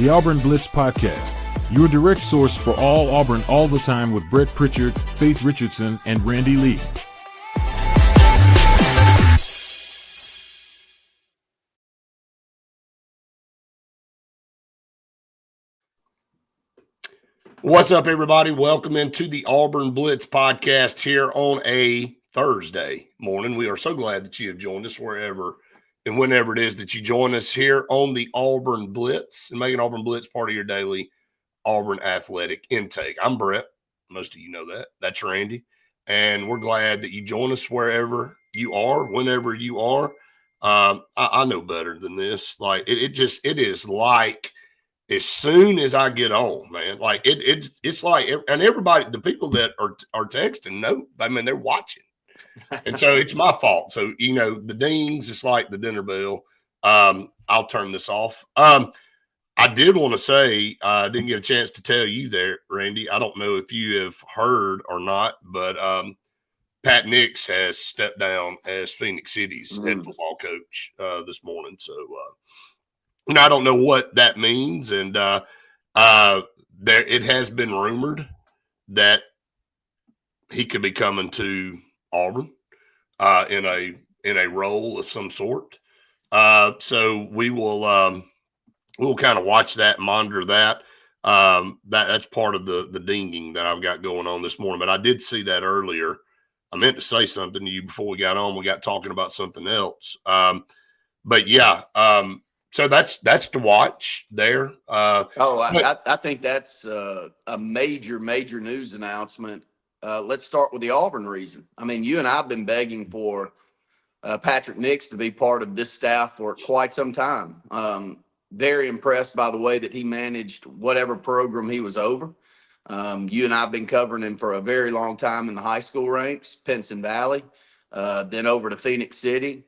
the Auburn Blitz Podcast, your direct source for all Auburn all the time with Brett Pritchard, Faith Richardson, and Randy Lee. What's up, everybody? Welcome into the Auburn Blitz Podcast here on a Thursday morning. We are so glad that you have joined us wherever and whenever it is that you join us here on the Auburn Blitz and making Auburn Blitz part of your daily Auburn athletic intake. I'm Brett. Most of you know that. That's Randy. And we're glad that you join us wherever you are, whenever you are. I know better than this. Like it is like as soon as I get on, man, like it's like, and everybody, the people that are texting, know, I mean, they're watching. And so it's my fault. So, you know, the dings, it's like the dinner bell. I'll turn this off. I did want to say, I didn't get a chance to tell you there, Randy. I don't know if you have heard or not, but Pat Nix has stepped down as Phoenix City's head football coach this morning. So, and I don't know what that means. And there, it has been rumored that he could be coming to Auburn in a role of some sort. So we'll kind of watch that, monitor that. That's part of the dinging that I've got going on this morning. But I did see that earlier. I meant to say something to you before we got on. We got talking about something else. But yeah. So that's to watch there. I think that's a major news announcement. Let's start with the Auburn reason. I mean, you and I have been begging for Patrick Nix to be part of this staff for quite some time. Very impressed by the way that he managed whatever program he was over. You and I have been covering him for a very long time in the high school ranks, Pinson Valley, then over to Phoenix City.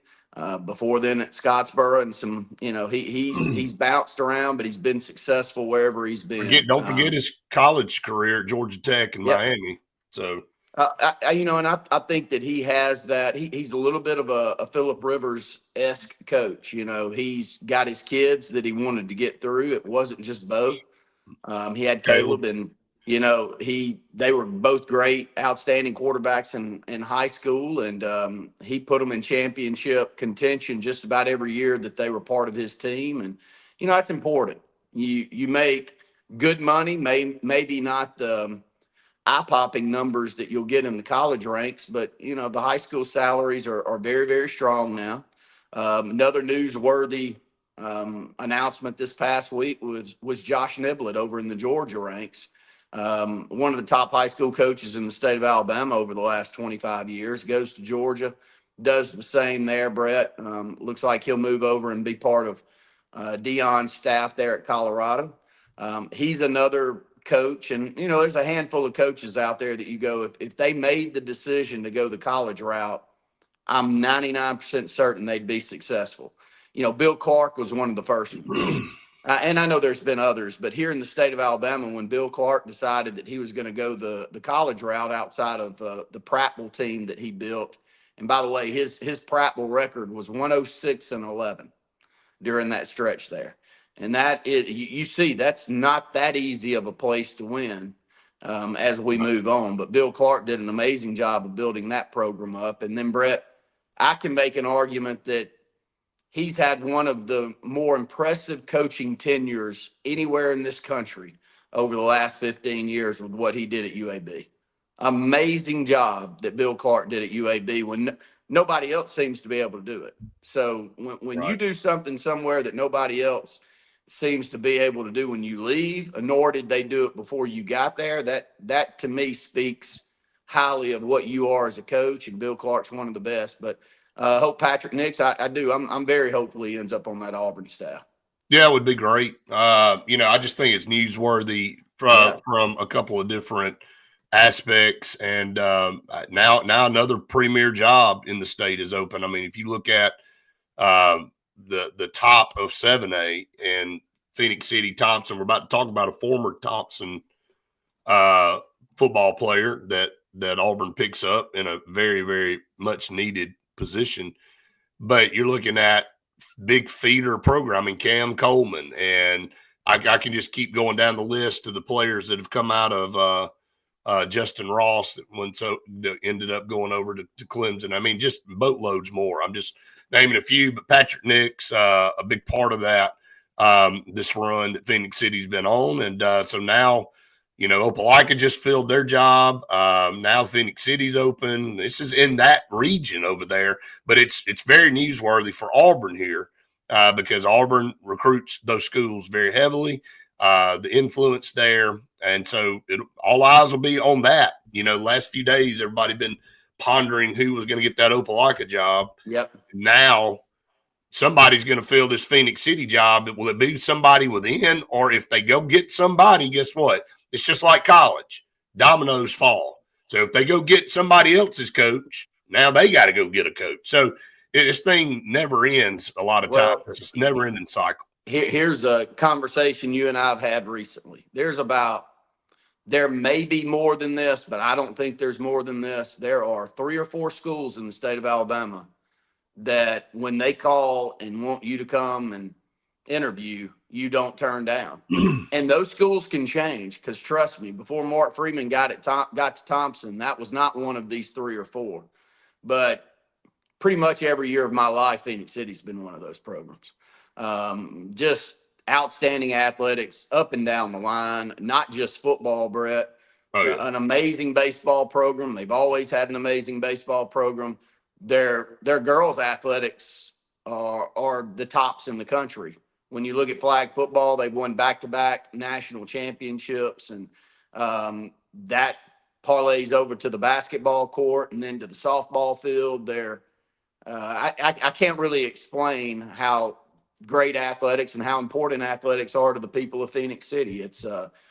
Before then at Scottsboro, and some, you know, he's bounced around, but he's been successful wherever he's been. Don't forget his college career at Georgia Tech and Miami. So, I think that he has that. He's a little bit of a Phillip Rivers-esque coach. You know, he's got his kids that he wanted to get through. It wasn't just Bo. He had Caleb and. You know, they were both great, outstanding quarterbacks in high school, and he put them in championship contention just about every year that they were part of his team. And, you know, that's important. You make good money, maybe not the eye-popping numbers that you'll get in the college ranks, but, you know, the high school salaries are very, very strong now. Another newsworthy announcement this past week was Josh Niblett over in the Georgia ranks. One of the top high school coaches in the state of Alabama over the last 25 years, goes to Georgia, does the same there, Brett. Looks like he'll move over and be part of Deion's staff there at Colorado. He's another coach, and, you know, there's a handful of coaches out there that you go, if they made the decision to go the college route, I'm 99% certain they'd be successful. You know, Bill Clark was one of the first ones. And I know there's been others, but here in the state of Alabama, when Bill Clark decided that he was going to go the college route outside of the Prattville team that he built, and by the way, his Prattville record was 106-11 during that stretch there. And that is, you see, that's not that easy of a place to win as we move on. But Bill Clark did an amazing job of building that program up. And then, Brett, I can make an argument that he's had one of the more impressive coaching tenures anywhere in this country over the last 15 years with what he did at UAB. Amazing job that Bill Clark did at UAB when nobody else seems to be able to do it. So when you do something somewhere that nobody else seems to be able to do when you leave, nor did they do it before you got there, that to me speaks highly of what you are as a coach, and Bill Clark's one of the best. But hope Patrick Nix, I do. I'm very hopeful he ends up on that Auburn staff. Yeah, it would be great. You know, I just think it's newsworthy from a couple of different aspects. And now another premier job in the state is open. I mean, if you look at the top of 7A and Phoenix City Thompson, we're about to talk about a former Thompson football player that Auburn picks up in a very, very much needed position. But you're looking at big feeder programming, Cam Coleman and I can just keep going down the list of the players that have come out of Justin Ross that ended up going over to Clemson. I mean, just boatloads more. I'm just naming a few, but Patrick Nix, a big part of that, this run that Phoenix City's been on. And so now, Opelika just filled their job. Now Phoenix City's open. This is in that region over there, but it's very newsworthy for Auburn here because Auburn recruits those schools very heavily. The influence there. And so all eyes will be on that. The last few days, everybody been pondering who was going to get that Opelika job. Yep. Now somebody's going to fill this Phoenix City job. Will it be somebody within, or if they go get somebody, guess what? It's just like college. Dominoes fall. So if they go get somebody else's coach, now they got to go get a coach. So this thing never ends a lot of times. It's just never ending cycle. Here's a conversation you and I have had recently. There may be more than this, but I don't think there's more than this. There are 3 or 4 schools in the state of Alabama that when they call and want you to come and interview, you don't turn down. And those schools can change because trust me, before Mark Freeman got to Thompson, that was not one of these 3 or 4. But pretty much every year of my life, Phoenix City's been one of those programs. Just outstanding athletics up and down the line, not just football, Brett. Oh, yeah. An amazing baseball program. They've always had an amazing baseball program. Their girls' athletics are the tops in the country. When you look at flag football, they've won back-to-back national championships, and that parlays over to the basketball court and then to the softball field. I can't really explain how great athletics and how important athletics are to the people of Phoenix City. It's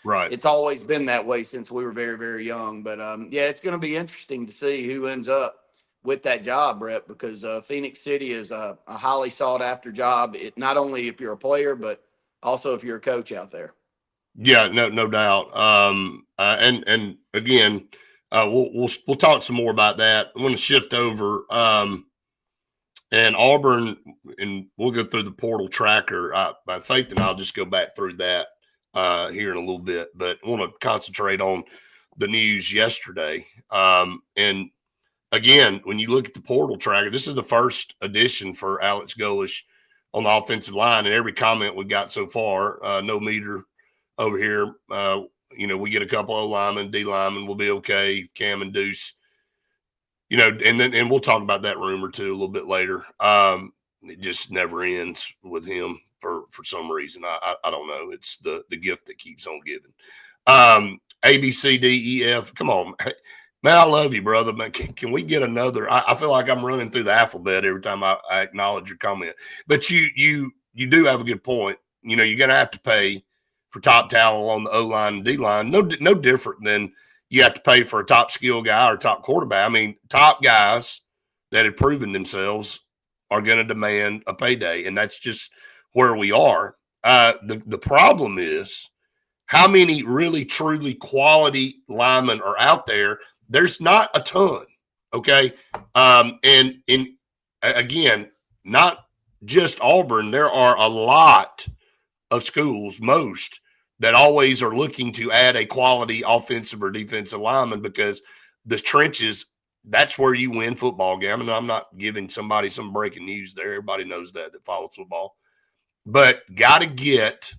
right. It's always been that way since we were very, very young. But yeah, it's going to be interesting to see who ends up with that job, Brett, because Phoenix City is a highly sought after job. Not only if you're a player, but also if you're a coach out there. Yeah, no doubt. And again, we'll talk some more about that. I want to shift over. And Auburn, and we'll go through the portal tracker. By Faith and I'll just go back through that here in a little bit. But I want to concentrate on the news yesterday. And again, when you look at the portal tracker, this is the first edition for Alex Golish on the offensive line. And every comment we got so far, no meter over here. We get a couple of linemen, D linemen, we'll be okay. Cam and Deuce. And we'll talk about that rumor too a little bit later. It just never ends with him for some reason. I don't know. It's the gift that keeps on giving. A, B, C, D, E, F. Come on, man. I love you, brother. Man, can we get another? I feel like I'm running through the alphabet every time I acknowledge your comment. But you do have a good point. You're gonna have to pay for top talent on the O line and D line. No different than you have to pay for a top skill guy or top quarterback. I mean, top guys that have proven themselves are going to demand a payday, and that's just where we are. The problem is how many really, truly quality linemen are out there. There's not a ton, okay? And again, not just Auburn. There are a lot of schools, most, that always are looking to add a quality offensive or defensive lineman because the trenches, that's where you win football game. And I'm not giving somebody some breaking news there. Everybody knows that follows football. But got to get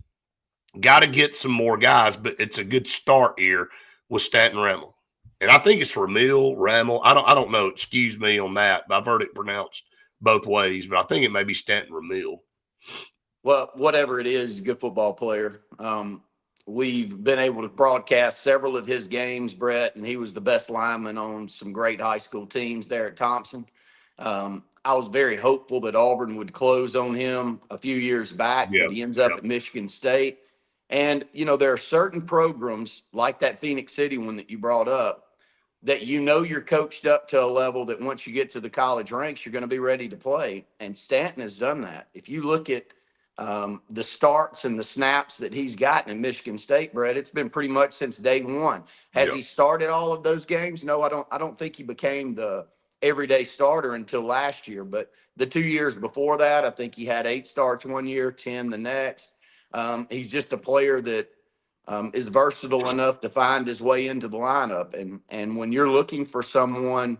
some more guys, but it's a good start here with Stanton Ramel. And I think it's Ramel. I don't know. Excuse me on that, but I've heard it pronounced both ways. But I think it may be Stanton Ramel. Well, whatever it is, he's a good football player. We've been able to broadcast several of his games, Brett, and he was the best lineman on some great high school teams there at Thompson. I was very hopeful that Auburn would close on him a few years back, but he ends up at Michigan State. And, there are certain programs like that Phoenix City one that you brought up that you're coached up to a level that once you get to the college ranks, you're going to be ready to play. And Stanton has done that. If you look at the starts and the snaps that he's gotten in Michigan State, Brett, it's been pretty much since day one. Has he started all of those games? No, I don't think he became the everyday starter until last year. But the 2 years before that, I think he had 8 starts one year, 10 the next. He's just a player that is versatile enough to find his way into the lineup. And when you're looking for someone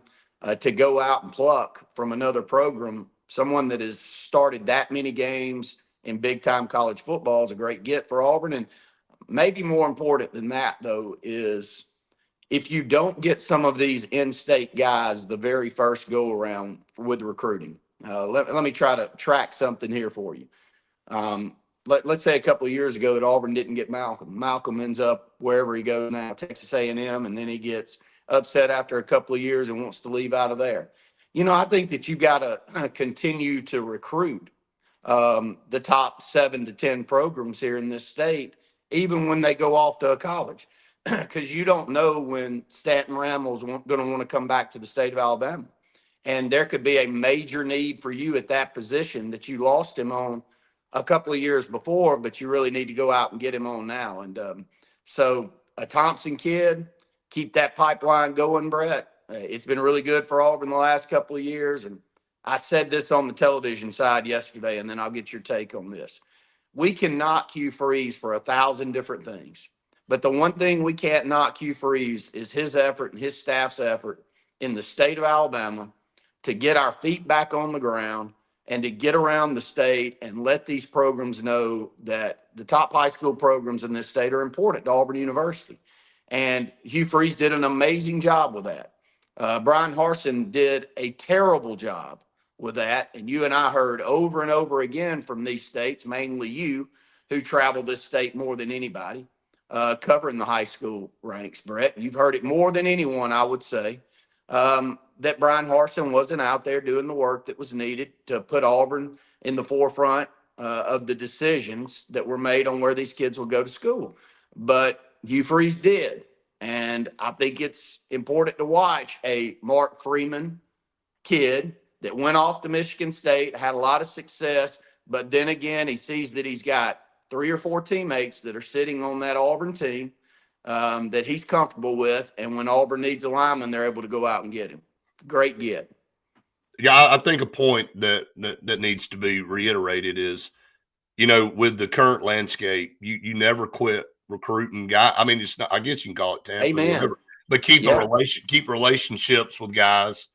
to go out and pluck from another program, someone that has started that many games in big-time college football is a great get for Auburn. And maybe more important than that, though, is if you don't get some of these in-state guys the very first go-around with recruiting. Let me try to track something here for you. Let's say a couple of years ago that Auburn didn't get Malcolm. Malcolm ends up wherever he goes now, Texas A&M, and then he gets upset after a couple of years and wants to leave out of there. I think that you've got to continue to recruit the top 7 to 10 programs here in this state, even when they go off to a college, because you don't know when Stanton Rammel's going to want to come back to the state of Alabama. And there could be a major need for you at that position that you lost him on a couple of years before, but you really need to go out and get him on now. And so a Thompson kid, keep that pipeline going, Brett. It's been really good for Auburn the last couple of years. And I said this on the television side yesterday, and then I'll get your take on this. We can knock Hugh Freeze for 1,000 different things. But the one thing we can't knock Hugh Freeze is his effort and his staff's effort in the state of Alabama to get our feet back on the ground and to get around the state and let these programs know that the top high school programs in this state are important to Auburn University. And Hugh Freeze did an amazing job with that. Brian Harsin did a terrible job with that. And you and I heard over and over again from these states, mainly you, who travel this state more than anybody, covering the high school ranks, Brett. You've heard it more than anyone, I would say. That Brian Harsin wasn't out there doing the work that was needed to put Auburn in the forefront of the decisions that were made on where these kids will go to school. But Hugh Freeze did. And I think it's important to watch a Mark Freeman kid that went off to Michigan State, had a lot of success, but then again, he sees that he's got 3 or 4 teammates that are sitting on that Auburn team that he's comfortable with. And when Auburn needs a lineman, they're able to go out and get him. Great get. Yeah, I think a point that needs to be reiterated is, with the current landscape, you never quit recruiting guys. I mean, it's not, I guess you can call it tampering, Amen. but keep relationships with guys,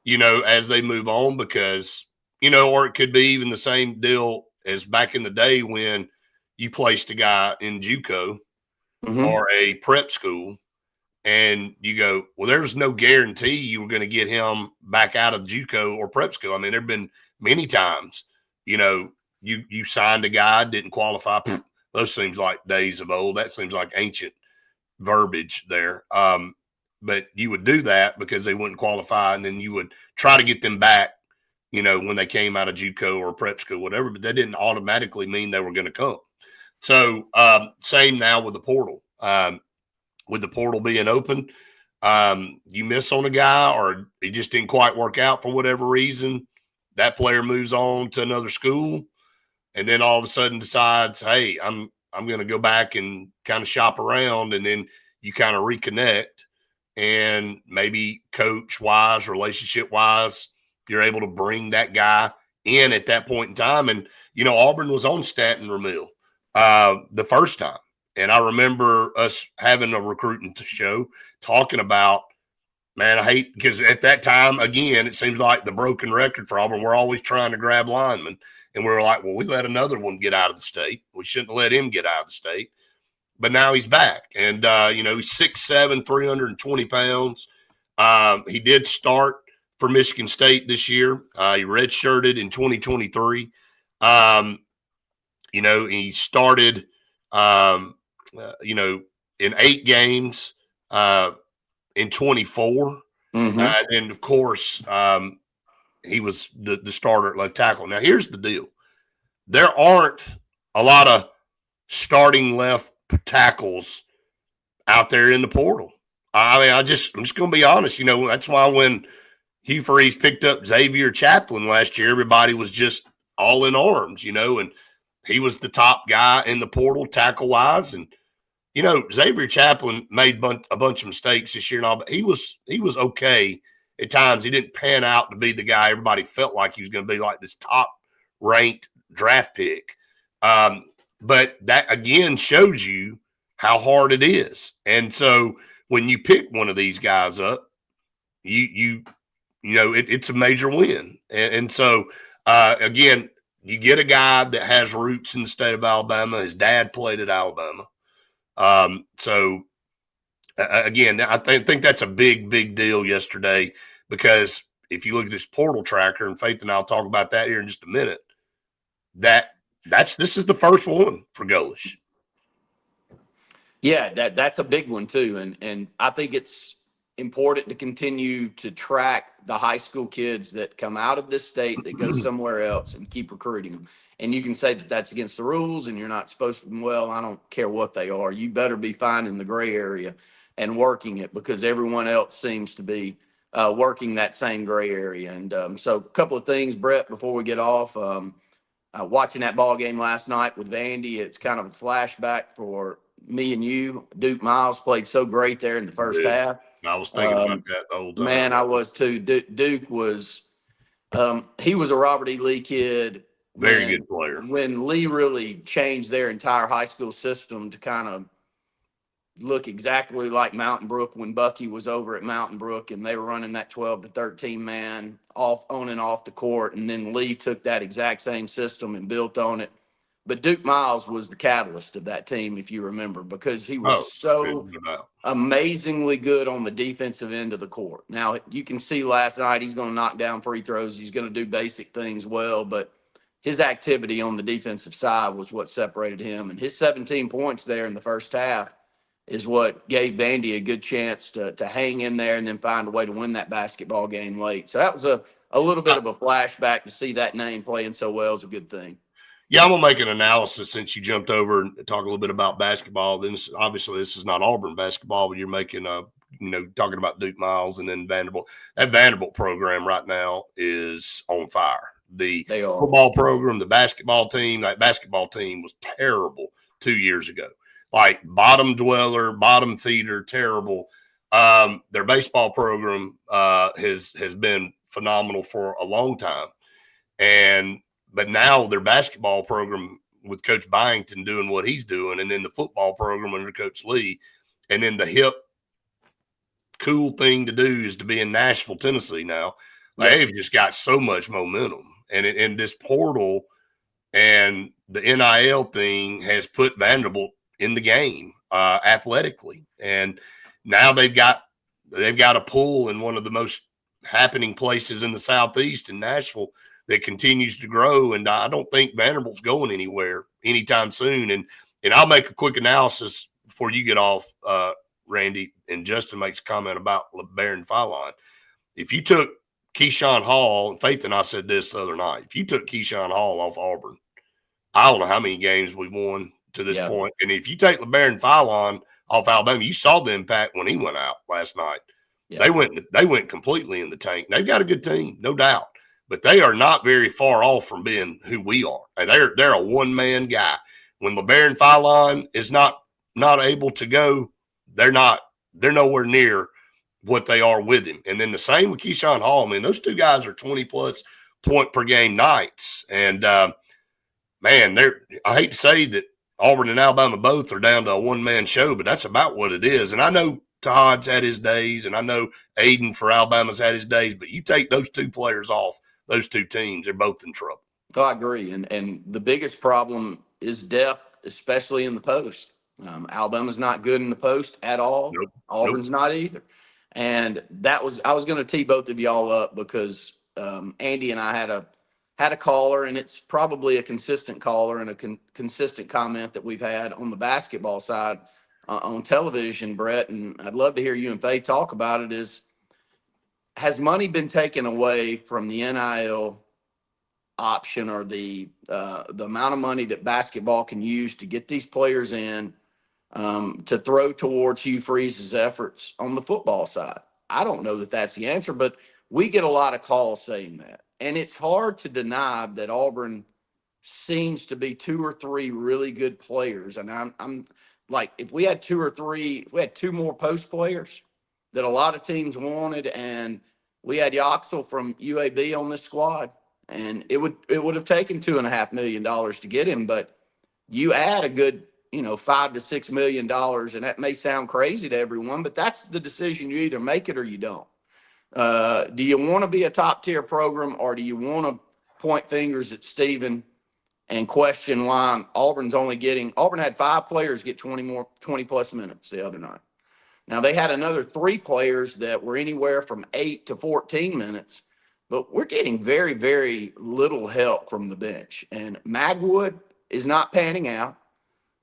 as they move on, because, or it could be even the same deal as back in the day when you placed a guy in JUCO or a prep school. And you go, well, there's no guarantee you were going to get him back out of JUCO or prep school. I mean, there have been many times, you signed a guy, didn't qualify. Those seems like days of old. That seems like ancient verbiage there. But you would do that because they wouldn't qualify, and then you would try to get them back, when they came out of JUCO or prep school, whatever. But that didn't automatically mean they were going to come. So same now with the portal. With the portal being open, you miss on a guy or it just didn't quite work out for whatever reason, that player moves on to another school and then all of a sudden decides, hey, I'm going to go back and kind of shop around, and then you kind of reconnect, and maybe coach-wise, relationship-wise, you're able to bring that guy in at that point in time. And, Auburn was on Stanton Ramil the first time. And I remember us having a recruiting show talking about, man, I hate, because at that time, again, it seems like the broken record for Auburn. We're always trying to grab linemen. And we were like, well, we let another one get out of the state. We shouldn't let him get out of the state. But now he's back. And, he's 6'7", 320 pounds. He did start for Michigan State this year. He redshirted in 2023. He started – in 8 games in 24. And, of course, he was the starter at left tackle. Now, here's the deal. There aren't a lot of starting left tackles out there in the portal. I mean, I'm just going to be honest. That's why when Hugh Freeze picked up Xavier Chaplin last year, everybody was just all in arms, and he was the top guy in the portal tackle-wise. And, Xavier Chaplin made a bunch of mistakes this year and all, but he was okay at times. He didn't pan out to be the guy everybody felt like he was going to be, like this top-ranked draft pick. But that again shows you how hard it is. And so when you pick one of these guys up, it's a major win. And so again, you get a guy that has roots in the state of Alabama. His dad played at Alabama. Again, I think that's a big deal yesterday, because if you look at this portal tracker, and Faith and I'll talk about that here in just a minute, this is the first one for Golish. Yeah, that's a big one too, and I think it's important to continue to track the high school kids that come out of this state that go somewhere else and keep recruiting them. And you can say that that's against the rules and you're not supposed to. Well, I don't care what they are. You better be finding the gray area and working it, because everyone else seems to be working that same gray area. And so a couple of things, Brett, before we get off. Watching that ball game last night with Vandy, it's kind of a flashback for me and you. Duke Miles played so great there in the first half. I was thinking about that the whole time. Man, I was too. Duke was he was a Robert E. Lee kid. Very good player. When Lee really changed their entire high school system to kind of look exactly like Mountain Brook when Bucky was over at Mountain Brook and they were running that 12 to 13 man off on and off the court. And then Lee took that exact same system and built on it. But Duke Miles was the catalyst of that team, if you remember, because he was so amazingly good on the defensive end of the court. Now, you can see last night he's going to knock down free throws. He's going to do basic things well, but his activity on the defensive side was what separated him. And his 17 points there in the first half is what gave Vandy a good chance to hang in there and then find a way to win that basketball game late. So that was a little bit of a flashback. To see that name playing so well is a good thing. Yeah, I'm going to make an analysis since you jumped over and talk a little bit about basketball. Then obviously this is not Auburn basketball, but you're making talking about Duke Miles and then Vanderbilt. That Vanderbilt program right now is on fire. The football program, the basketball team, that basketball team was terrible 2 years ago. Like bottom dweller, bottom feeder, terrible. Their baseball program has been phenomenal for a long time. But now their basketball program with Coach Byington doing what he's doing, and then the football program under Coach Lee, and then the hip, cool thing to do is to be in Nashville, Tennessee now. They've just got so much momentum. And in this portal and the NIL thing has put Vanderbilt in the game athletically. And now they've got a pool in one of the most happening places in the Southeast in Nashville that continues to grow. And I don't think Vanderbilt's going anywhere anytime soon. And I'll make a quick analysis before you get off, Randy, and Justin makes a comment about LeBaron Philon. If you took Keyshawn Hall, and Faith and I said this the other night, if you took Keyshawn Hall off Auburn, I don't know how many games we won to this point. And if you take LeBaron Philon off Alabama, you saw the impact when he went out last night. Yeah. They went completely in the tank. They've got a good team, no doubt. But they are not very far off from being who we are. And they're a one-man guy. When LeBaron Philon is not able to go, they're nowhere near what they are with him. And then the same with Keyshawn Hall. Man, those two guys are 20-plus point per game nights. And, man, I hate to say that Auburn and Alabama both are down to a one-man show, but that's about what it is. And I know Todd's had his days, and I know Aiden for Alabama's had his days, but you take those two players off those two teams, they're both in trouble. Oh, I agree. And the biggest problem is depth, especially in the post. Alabama's not good in the post at all. Nope. Auburn's not either. And I was going to tee both of y'all up because Andy and I had a caller, and it's probably a consistent caller and a consistent comment that we've had on the basketball side on television, Brett. And I'd love to hear you and Faye talk about it. Has money been taken away from the NIL option, or the amount of money that basketball can use to get these players in to throw towards Hugh Freeze's efforts on the football side? I don't know that that's the answer, but we get a lot of calls saying that. And it's hard to deny that Auburn seems to be two or three really good players. And I'm like, if we had two more post players that a lot of teams wanted, and we had Yoxel from UAB on this squad, and it would have taken $2.5 million to get him, but you add a good, $5 to $6 million, and that may sound crazy to everyone, but that's the decision. You either make it or you don't. Do you want to be a top tier program, or do you want to point fingers at Stephen and question why Auburn had 5 players get 20 plus minutes the other night. Now they had another 3 players that were anywhere from 8 to 14 minutes, but we're getting very, very little help from the bench. And Magwood is not panning out.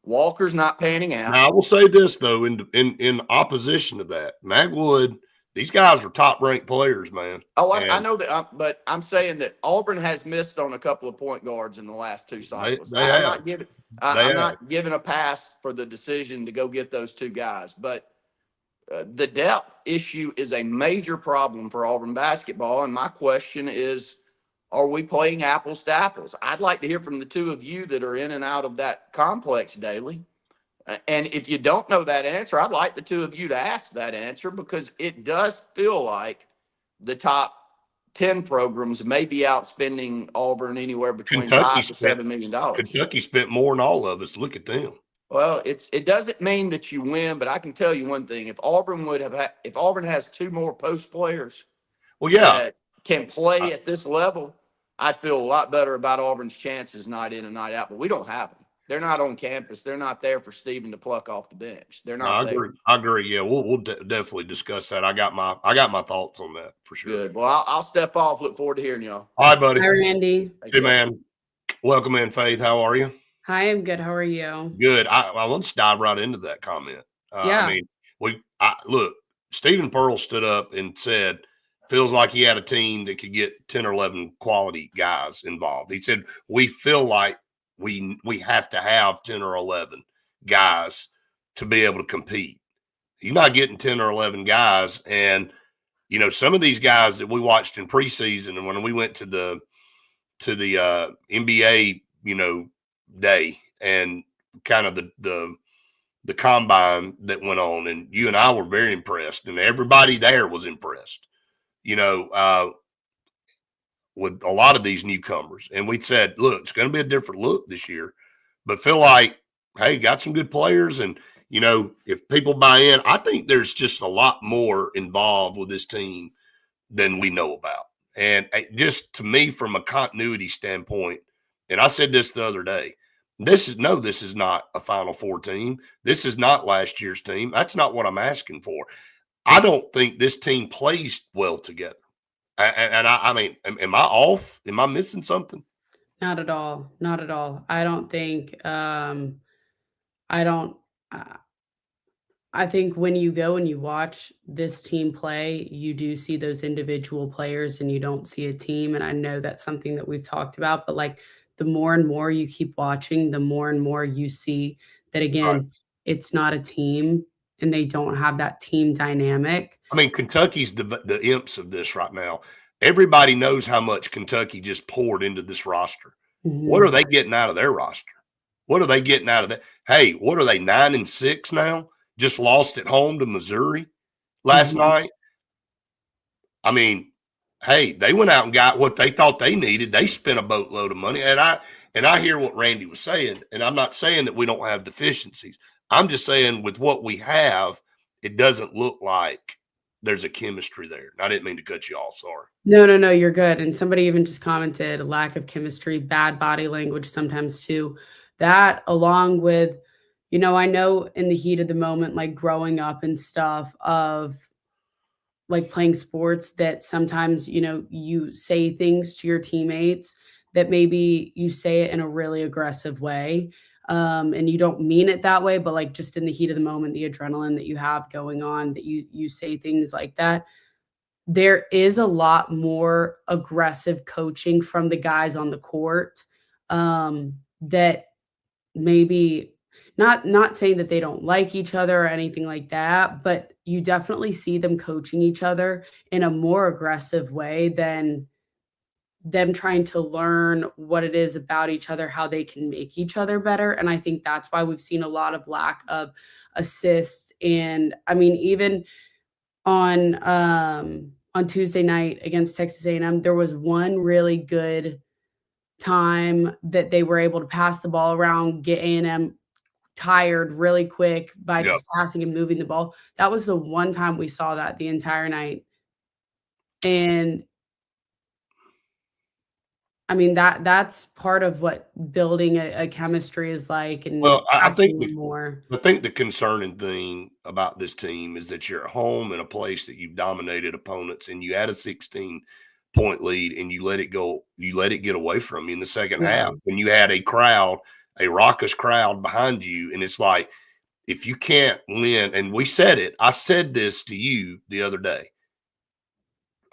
Walker's not panning out. Now I will say this though, in opposition to that, Magwood, these guys are top ranked players, man. Oh, I know that, but I'm saying that Auburn has missed on a couple of point guards in the last 2 cycles. I'm not giving a pass for the decision to go get those 2 guys, but the depth issue is a major problem for Auburn basketball. And my question is, are we playing apples to apples? I'd like to hear from the 2 of you that are in and out of that complex daily. And if you don't know that answer, I'd like the 2 of you to ask that answer, because it does feel like the top 10 programs may be outspending Auburn anywhere between $5 to $7 million. Kentucky spent more than all of us. Look at them. Well, it doesn't mean that you win, but I can tell you one thing: if Auburn has 2 more post players, that can play at this level, I'd feel a lot better about Auburn's chances night in and night out. But we don't have them. They're not on campus. They're not there for Stephen to pluck off the bench. They're not there. I agree. Yeah, we'll definitely discuss that. I got my thoughts on that for sure. Good. Well, I'll step off. Look forward to hearing y'all. All right, buddy. Hi, Randy. Hey, man. Welcome in, Faith. How are you? Hi, I'm good. How are you? Good. I let's dive right into that comment. Yeah. I mean, look, Stephen Pearl stood up and said, feels like he had a team that could get 10 or 11 quality guys involved. He said, we feel like we have to have 10 or 11 guys to be able to compete. You're not getting 10 or 11 guys. And, some of these guys that we watched in preseason, and when we went to the NBA, day and kind of the combine that went on, and you and I were very impressed, and everybody there was impressed, with a lot of these newcomers. And we said, look, it's going to be a different look this year, but feel like, hey, got some good players. And, if people buy in, I think there's just a lot more involved with this team than we know about. And just to me, from a continuity standpoint, and I said this the other day, this is not a Final Four team. This is not last year's team. That's not what I'm asking for. I don't think this team plays well together. And I mean, am I off? Am I missing something? Not at all. Not at all. I don't think, I think when you go and you watch this team play, you do see those individual players and you don't see a team. And I know that's something that we've talked about, but like the more and more you keep watching, the more and more you see that, again, Right. It's not a team and they don't have that team dynamic. I mean, Kentucky's the imps of this right now. Everybody knows how much Kentucky just poured into this roster. Mhm. What are they getting out of their roster? What are they getting out of that? Hey, what are they, 9-6 now? Just lost at home to Missouri last night. I mean, hey, they went out and got what they thought they needed. They spent a boatload of money. And I hear what Randy was saying, and I'm not saying that we don't have deficiencies. I'm just saying with what we have, it doesn't look like there's a chemistry there. I didn't mean to cut you off. Sorry. No, you're good. And somebody even just commented, lack of chemistry, bad body language sometimes too. That, along with, I know in the heat of the moment, like growing up and stuff, of like playing sports, that sometimes, you say things to your teammates that maybe you say it in a really aggressive way. And you don't mean it that way, but like just in the heat of the moment, the adrenaline that you have going on, that you say things like that. There is a lot more aggressive coaching from the guys on the court, that maybe not saying that they don't like each other or anything like that, but you definitely see them coaching each other in a more aggressive way than them trying to learn what it is about each other, how they can make each other better. And I think that's why we've seen a lot of lack of assists. And I mean, even on Tuesday night against Texas A&M, there was one really good time that they were able to pass the ball around, get A&M tired really quick by Yep. just passing and moving the ball. That was the one time we saw that the entire night. And I mean, that's part of what building a chemistry is like and Well, I think asking more. the concerning thing about this team is that you're at home in a place that you've dominated opponents, and you had a 16-point lead, and you let it go. You let it get away from you in the second Yeah. half when you had a crowd, a raucous crowd behind you, and it's like if you can't win. And we said it. I said this to you the other day.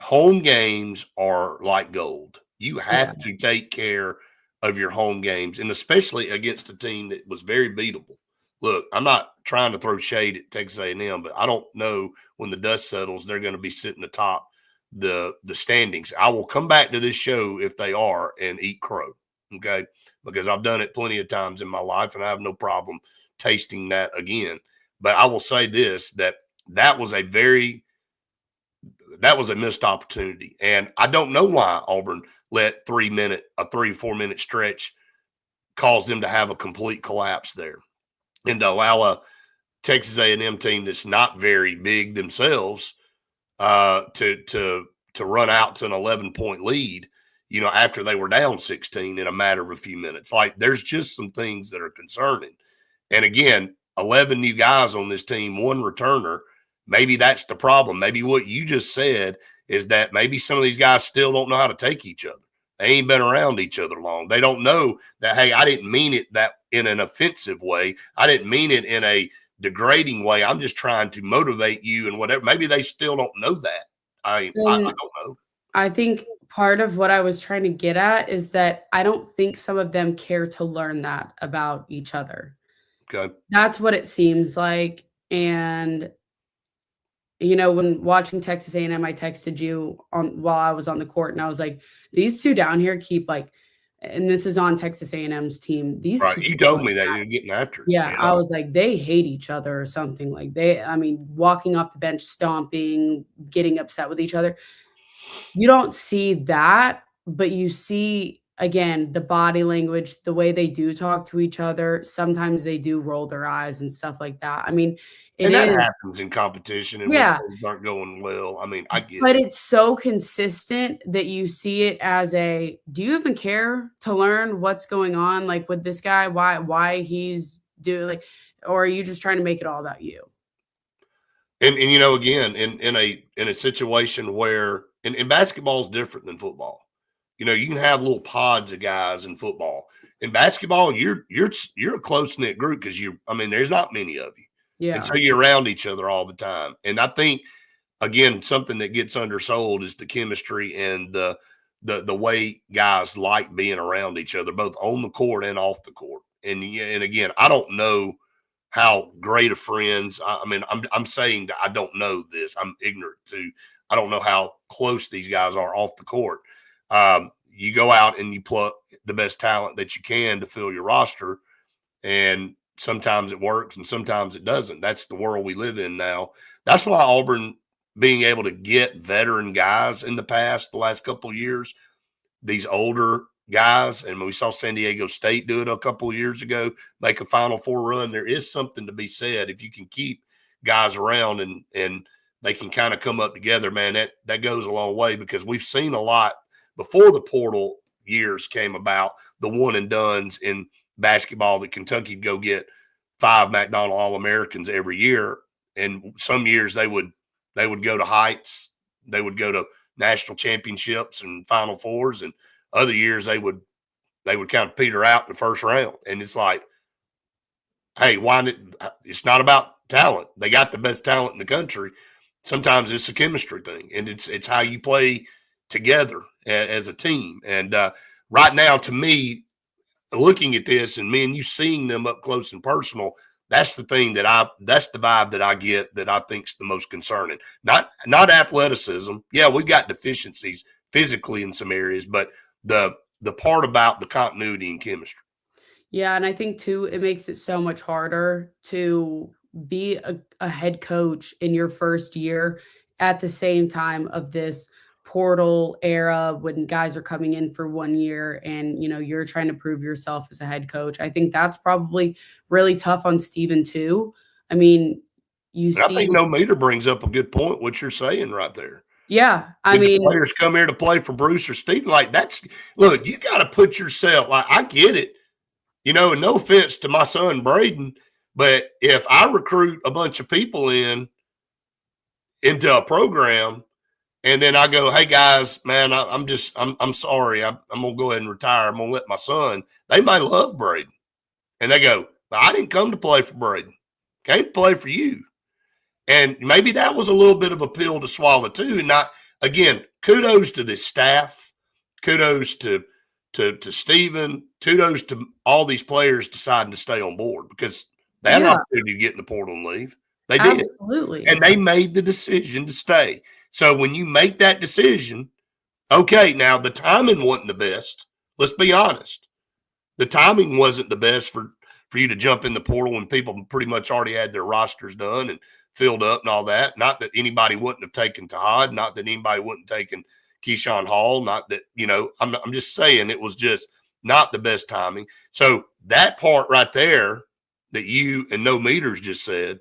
Home games are like gold. You Yeah. have to take care of your home games, and especially against a team that was very beatable. Look, I'm not trying to throw shade at Texas A&M, but I don't know when the dust settles they're going to be sitting atop the standings. I will come back to this show if they are and eat crow, okay? Because I've done it plenty of times in my life, and I have no problem tasting that again. But I will say this: that was a missed opportunity. And I don't know why Auburn let 3-4 minute stretch cause them to have a complete collapse there and to allow a Texas A&M team that's not very big themselves to run out to an 11-point lead, after they were down 16 in a matter of a few minutes. Like, there's just some things that are concerning. And again, 11 new guys on this team, one returner. Maybe that's the problem. Maybe what you just said is that maybe some of these guys still don't know how to take each other. They ain't been around each other long. They don't know that, hey, I didn't mean it that in an offensive way. I didn't mean it in a degrading way. I'm just trying to motivate you and whatever. Maybe they still don't know that. I don't know. I think part of what I was trying to get at is that I don't think some of them care to learn that about each other. Okay. That's what it seems like. And when watching Texas A&M, I texted you while I was on the court, and I was like, "These two down here keep and this is on Texas A&M's team. These Right. two You keep told me that you're getting after it. Yeah, I was like, they hate each other or something. Like walking off the bench, stomping, getting upset with each other. You don't see that, but you see again the body language, the way they do talk to each other. Sometimes they do roll their eyes and stuff like that. I mean, it And that is. happens in competition and when Yeah, things aren't going well. I mean, I get but it. it's so consistent that you see it as do you even care to learn what's going on, like, with this guy? Why he's doing, or are you just trying to make it all about you? And again, in a situation where and basketball is different than football. You can have little pods of guys in football. In basketball, you're a close knit group because there's not many of you, and Yeah. so you're around each other all the time. And I think again, something that gets undersold is the chemistry and the way guys like being around each other, both on the court and off the court. And again, I don't know how great of friends. I'm saying that I don't know this. I'm ignorant to. I don't know how close these guys are off the court. You go out and you pluck the best talent that you can to fill your roster, and sometimes it works and sometimes it doesn't. That's the world we live in now. That's why Auburn being able to get veteran guys in the last couple of years, these older guys, and we saw San Diego State do it a couple of years ago, make a Final Four run. There is something to be said if you can keep guys around and they can kind of come up together, man. That goes a long way because we've seen a lot before the portal years came about. The one and dones in basketball that Kentucky'd go get 5 McDonald All-Americans every year, and some years they would go to heights, they would go to national championships and Final Fours, and other years they would kind of peter out in the first round. And it's like, hey, it's not about talent. They got the best talent in the country. Sometimes it's a chemistry thing, and it's how you play together as a team. And right now, to me, looking at this and me and you seeing them up close and personal, that's the vibe that I get that I think's the most concerning. Not athleticism. Yeah, we've got deficiencies physically in some areas, but the part about the continuity and chemistry. Yeah, and I think too, it makes it so much harder to be a head coach in your first year at the same time of this portal era when guys are coming in for 1 year and, you're trying to prove yourself as a head coach. I think that's probably really tough on Steven too. I mean, you And I see think No Meter brings up a good point, what you're saying right there. yeah, I Did the mean players come here to play for Bruce or Steven? Like, look, you got to put yourself, like, I get it, and no offense to my son Braden, but if I recruit a bunch of people into a program and then I go, hey guys, man, I'm sorry. I'm going to go ahead and retire. I'm going to let my son, they might love Braden. And they go, I didn't come to play for Braden. Came to play for you. And maybe that was a little bit of a pill to swallow too. And again, kudos to this staff. Kudos to Steven. Kudos to all these players deciding to stay on board because they had an opportunity to get in the portal and leave. They did. Absolutely. And they made the decision to stay. So when you make that decision, okay, now the timing wasn't the best. Let's be honest. The timing wasn't the best for you to jump in the portal when people pretty much already had their rosters done and filled up and all that. Not that anybody wouldn't have taken Tahad, not that anybody wouldn't have taken Keyshawn Hall, not that, I'm just saying it was just not the best timing. So that part right there that you and No Meters just said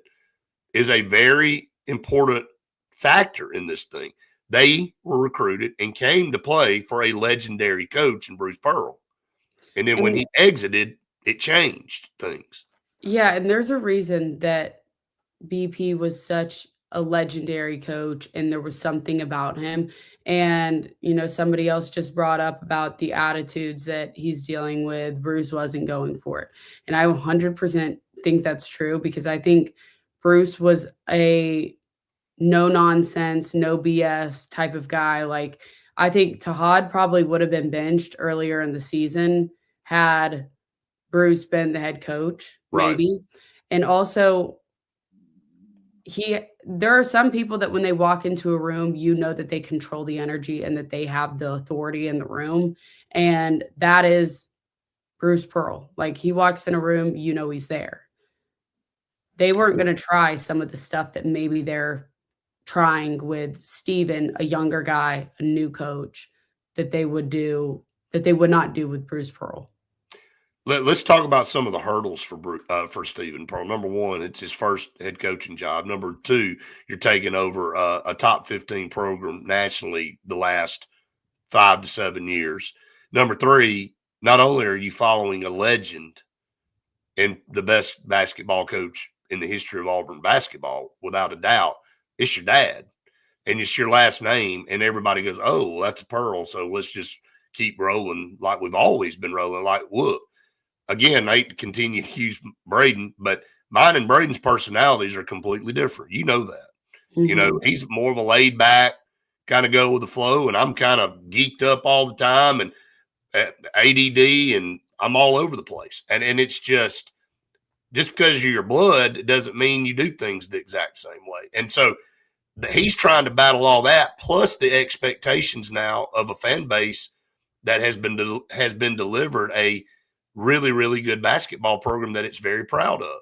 is a very important factor in this thing. They were recruited and came to play for a legendary coach in Bruce Pearl. And then when he exited, it changed things. Yeah, and there's a reason that BP was such a legendary coach and there was something about him. And, somebody else just brought up about the attitudes that he's dealing with. Bruce wasn't going for it. And I 100% think that's true because I think Bruce was a no nonsense, no BS type of guy. Like, I think Tahad probably would have been benched earlier in the season had Bruce been the head coach, maybe. Right. And also, there are some people that when they walk into a room, that they control the energy and that they have the authority in the room. And that is Bruce Pearl. Like, he walks in a room, he's there. They weren't going to try some of the stuff that maybe they're trying with Steven, a younger guy, a new coach, that they would not do with Bruce Pearl. Let's talk about some of the hurdles for Steven Pearl. Number one, it's his first head coaching job. Number two, you're taking over a top 15 program nationally the last 5 to 7 years. Number three, not only are you following a legend and the best basketball coach in the history of Auburn basketball, without a doubt, it's your dad. And it's your last name, and everybody goes, oh, well, that's a Pearl, so let's just keep rolling like we've always been rolling. Like, look. Again, I hate to continue to use Braden, but mine and Braden's personalities are completely different. You know that. Mm-hmm. He's more of a laid back, kind of go with the flow, and I'm kind of geeked up all the time and ADD, and I'm all over the place. And it's just because you're your blood, it doesn't mean you do things the exact same way. And so he's trying to battle all that, plus the expectations now of a fan base that has been delivered a really, really good basketball program that it's very proud of.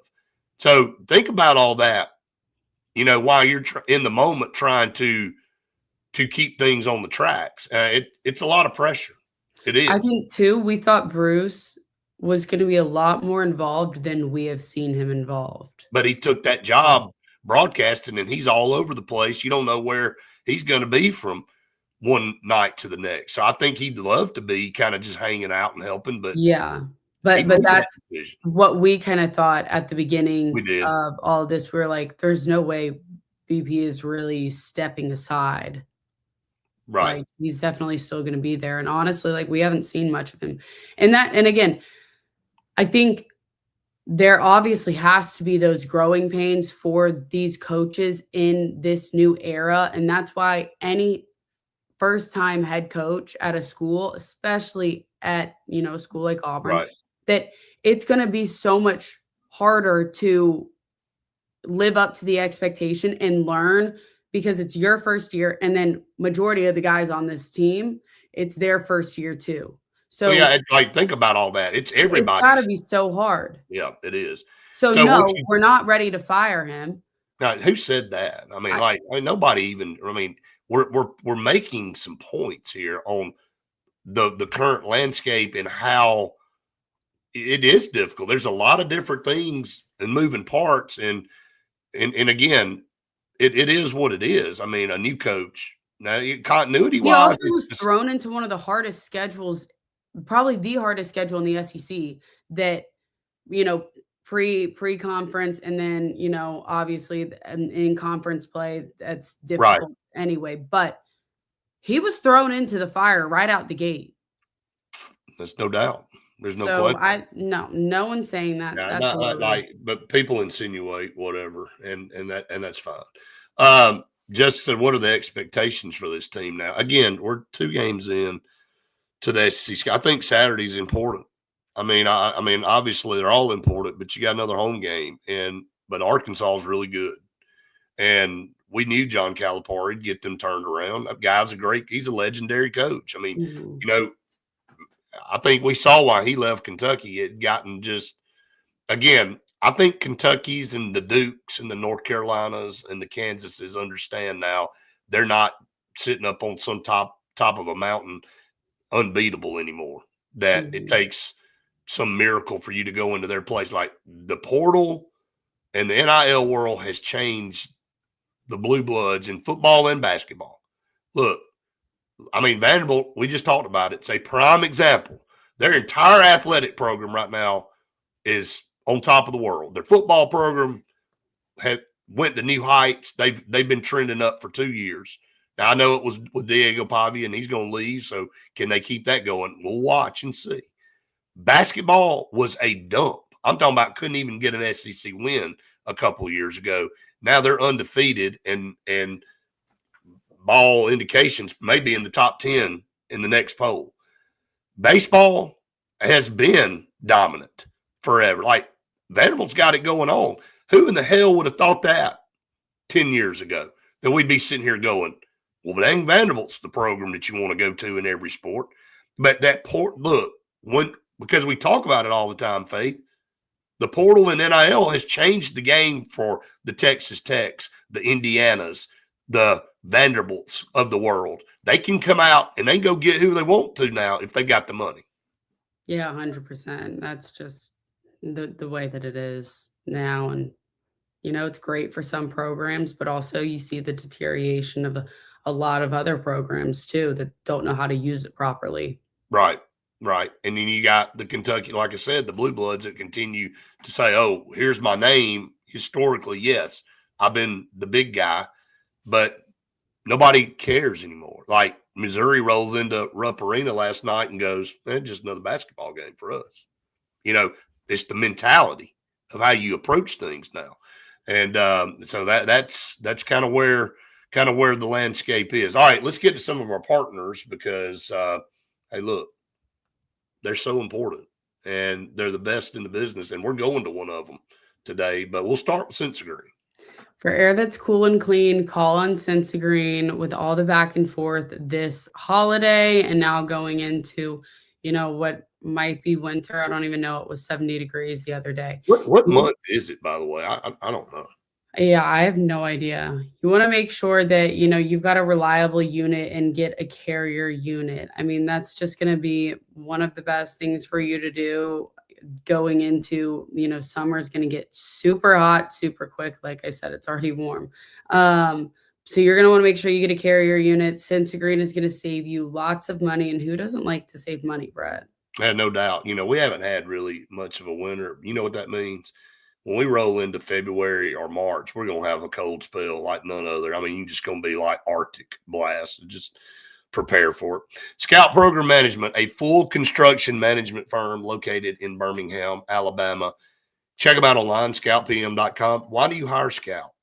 So think about all that, while you're in the moment trying to keep things on the tracks. It's a lot of pressure. It is. I think too, we thought Bruce was going to be a lot more involved than we have seen him involved. But he took that job broadcasting and he's all over the place. You don't know where he's going to be from one night to the next. So I think he'd love to be kind of just hanging out and helping, but yeah. But that's what we kind of thought at the beginning of all of this. We were like, there's no way BP is really stepping aside. Right. Like, he's definitely still going to be there. And honestly, like, we haven't seen much of him. And again, I think there obviously has to be those growing pains for these coaches in this new era. And that's why any first-time head coach at a school, especially at, a school like Auburn, right, that it's going to be so much harder to live up to the expectation and learn because it's your first year. And then majority of the guys on this team, it's their first year too. So think about all that. It's everybody. It's got to be so hard. Yeah, it is. So no, we're not ready to fire him. Now, who said that? I mean, nobody even, we're making some points here on the current landscape and how it is difficult. There's a lot of different things and moving parts, and again, it is what it is. I mean, a new coach now, continuity He wise, also was thrown into one of the hardest schedules, probably the hardest schedule in the SEC that, pre-conference, and then, obviously in conference play, that's right. difficult anyway. But he was thrown into the fire right out the gate. There's no doubt. There's no So question. no one's saying that. Yeah, That's hilarious. but people insinuate whatever, and that's fine. Just said, what are the expectations for this team now? Again, we're 2 games in to the SEC. I think Saturday's important. I mean, obviously they're all important, but you got another home game, but Arkansas is really good, and we knew John Calipari would get them turned around. That guy's he's a legendary coach. I mean, Mhm. I think we saw why he left Kentucky. It gotten just, again, I think Kentucky's and the Dukes and the North Carolinas and the Kansases understand now they're not sitting up on some top of a mountain unbeatable anymore. That it takes some miracle for you to go into their place. Like the portal and the NIL world has changed the blue bloods in football and basketball. Look, I mean, Vanderbilt, we just talked about it. It's a prime example. Their entire athletic program right now is on top of the world. Their football program went to new heights. They've been trending up for 2 years. Now, I know it was with Diego Pavia, and he's going to leave, so can they keep that going? We'll watch and see. Basketball was a dump. I'm talking about couldn't even get an SEC win a couple of years ago. Now they're undefeated, and ball indications may be in the top 10 in the next poll. Baseball has been dominant forever. Like Vanderbilt's got it going on. Who in the hell would have thought that 10 years ago? That we'd be sitting here going, well, but dang, Vanderbilt's the program that you want to go to in every sport. But because we talk about it all the time, Faith, the portal and NIL has changed the game for the Texas Techs, the Indianas, the Vanderbilts of the world. They can come out and they can go get who they want to now if they got the money. Yeah, 100%. That's just the way that it is now. And, it's great for some programs, but also you see the deterioration of a lot of other programs too that don't know how to use it properly. Right. And then you got the Kentucky, like I said, the Blue Bloods that continue to say, oh, here's my name. Historically, yes, I've been the big guy, but nobody cares anymore. Like Missouri rolls into Rupp Arena last night and goes, just another basketball game for us. It's the mentality of how you approach things now. And so that's kind of where the landscape is. All right, let's get to some of our partners because, hey, look, they're so important and they're the best in the business. And we're going to one of them today, but we'll start with Sensagreen. For air that's cool and clean, call on Sensagreen with all the back and forth this holiday and now going into, what might be winter. I don't even know. It was 70 degrees the other day. What month is it, by the way? I don't know. Yeah, I have no idea. You want to make sure that, you've got a reliable unit and get a carrier unit. I mean, that's just going to be one of the best things for you to do going into, summer is going to get super hot, super quick. Like I said, it's already warm. So you're going to want to make sure you get a carrier unit. Sensagreen is going to save you lots of money. And who doesn't like to save money, Brett? Yeah, no doubt. We haven't had really much of a winter. You know what that means? When we roll into February or March, we're going to have a cold spell like none other. I mean, you're just going to be like Arctic blast. Just prepare for it. Scout Program Management, a full construction management firm located in Birmingham, Alabama. Check them out online, scoutpm.com. Why do you hire Scout?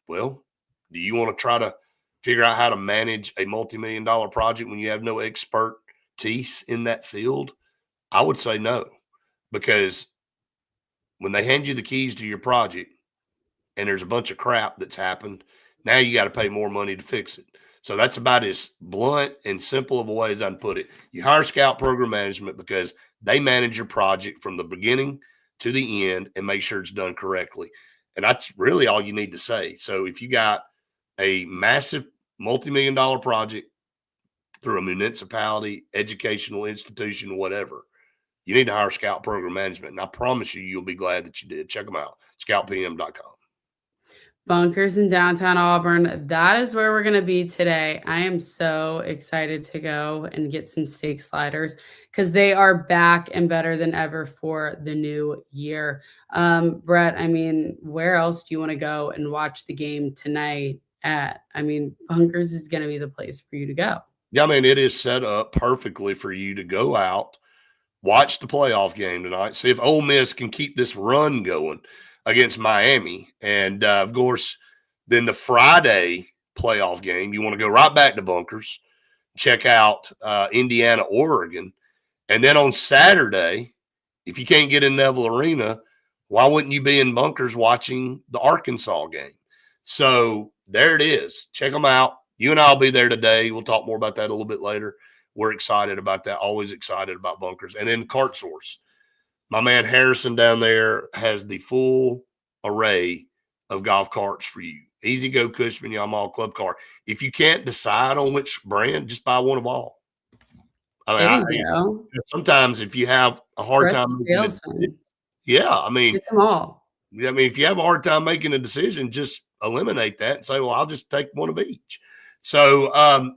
Well, do you want to try to figure out how to manage a multi-million-dollar project when you have no expertise in that field? I would say no, because when they hand you the keys to your project and there's a bunch of crap that's happened, now you got to pay more money to fix it. So that's about as blunt and simple of a way as I can put it. You hire Scout Program Management because they manage your project from the beginning to the end and make sure it's done correctly. And that's really all you need to say. So if you got a massive multi-million-dollar project through a municipality, educational institution, whatever, you need to hire Scout Program Management. And I promise you, you'll be glad that you did. Check them out, scoutpm.com. Bunkers in downtown Auburn. That is where we're going to be today. I am so excited to go and get some steak sliders because they are back and better than ever for the new year. Brett, I mean, where else do you want to go and watch the game tonight at? I mean, Bunkers is going to be the place for you to go. Yeah, I mean, it is set up perfectly for you to go out, watch the playoff game tonight, see if Ole Miss can keep this run going against Miami. And, of course, then the Friday playoff game, you want to go right back to Bunkers, check out Indiana, Oregon. And then on Saturday, if you can't get in Neville Arena, why wouldn't you be in Bunkers watching the Arkansas game? So there it is. Check them out. You and I will be there today. We'll talk more about that a little bit later. We're excited about that. Always excited about Bunkers. And then Cart Source. My man Harrison down there has the full array of golf carts for you. Easy Go, Cushman, Yamaha, Club Car. If you can't decide on which brand, just buy one of all. I mean, sometimes if you have a hard time making a decision, get them all. I mean, if you have a hard time making a decision, just eliminate that and say, well, I'll just take one of each. So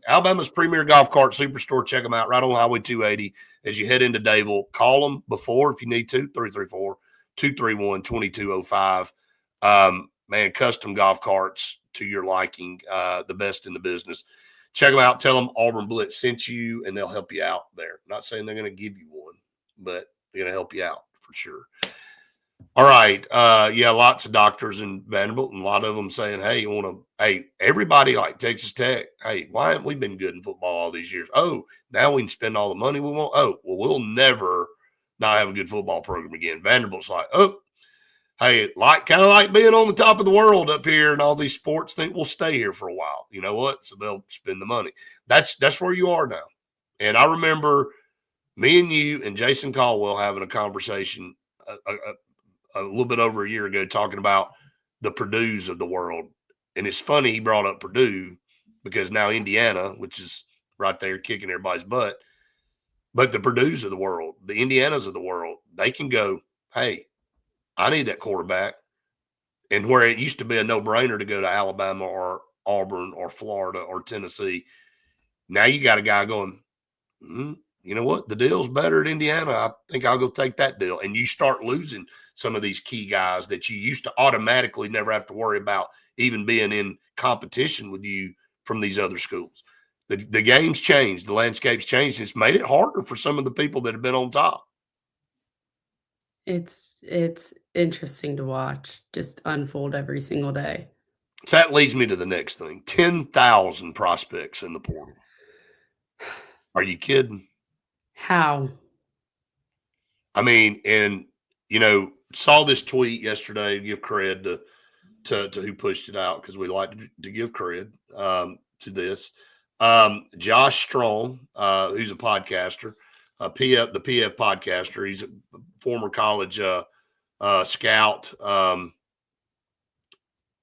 Alabama's premier golf cart superstore, check them out right on Highway 280 as you head into Dadeville. Call them before if you need to, 334-231-2205. Man, custom golf carts to your liking, the best in the business. Check them out. Tell them Auburn Blitz sent you, and they'll help you out there. Not saying they're going to give you one, but they're going to help you out for sure. All right. Yeah, lots of doctors in Vanderbilt, and a lot of them saying, hey, everybody like Texas Tech, hey, why haven't we been good in football all these years? Oh, now we can spend all the money we want. Oh, well, we'll never not have a good football program again. Vanderbilt's like, oh, hey, kind of like being on the top of the world up here, and all these sports think we'll stay here for a while. You know what? So they'll spend the money. That's where you are now. And I remember me and you and Jason Caldwell having a conversation a little bit over a year ago talking about the Purdue's of the world. And it's funny he brought up Purdue because now Indiana, which is right there kicking everybody's butt, but the Purdue's of the world, the Indianas of the world, they can go, hey, I need that quarterback. And where it used to be a no-brainer to go to Alabama or Auburn or Florida or Tennessee, now you got a guy going, you know what? The deal's better at Indiana. I think I'll go take that deal. And you start losing some of these key guys that you used to automatically never have to worry about even being in competition with you from these other schools. The game's changed. The landscape's changed. It's made it harder for some of the people that have been on top. It's interesting to watch just unfold every single day. So that leads me to the next thing. 10,000 prospects in the portal. Are you kidding? How? I mean, and, saw this tweet yesterday, give cred to who pushed it out because we like to give cred to this. Josh Strong, who's a podcaster, the PF podcaster. He's a former college scout,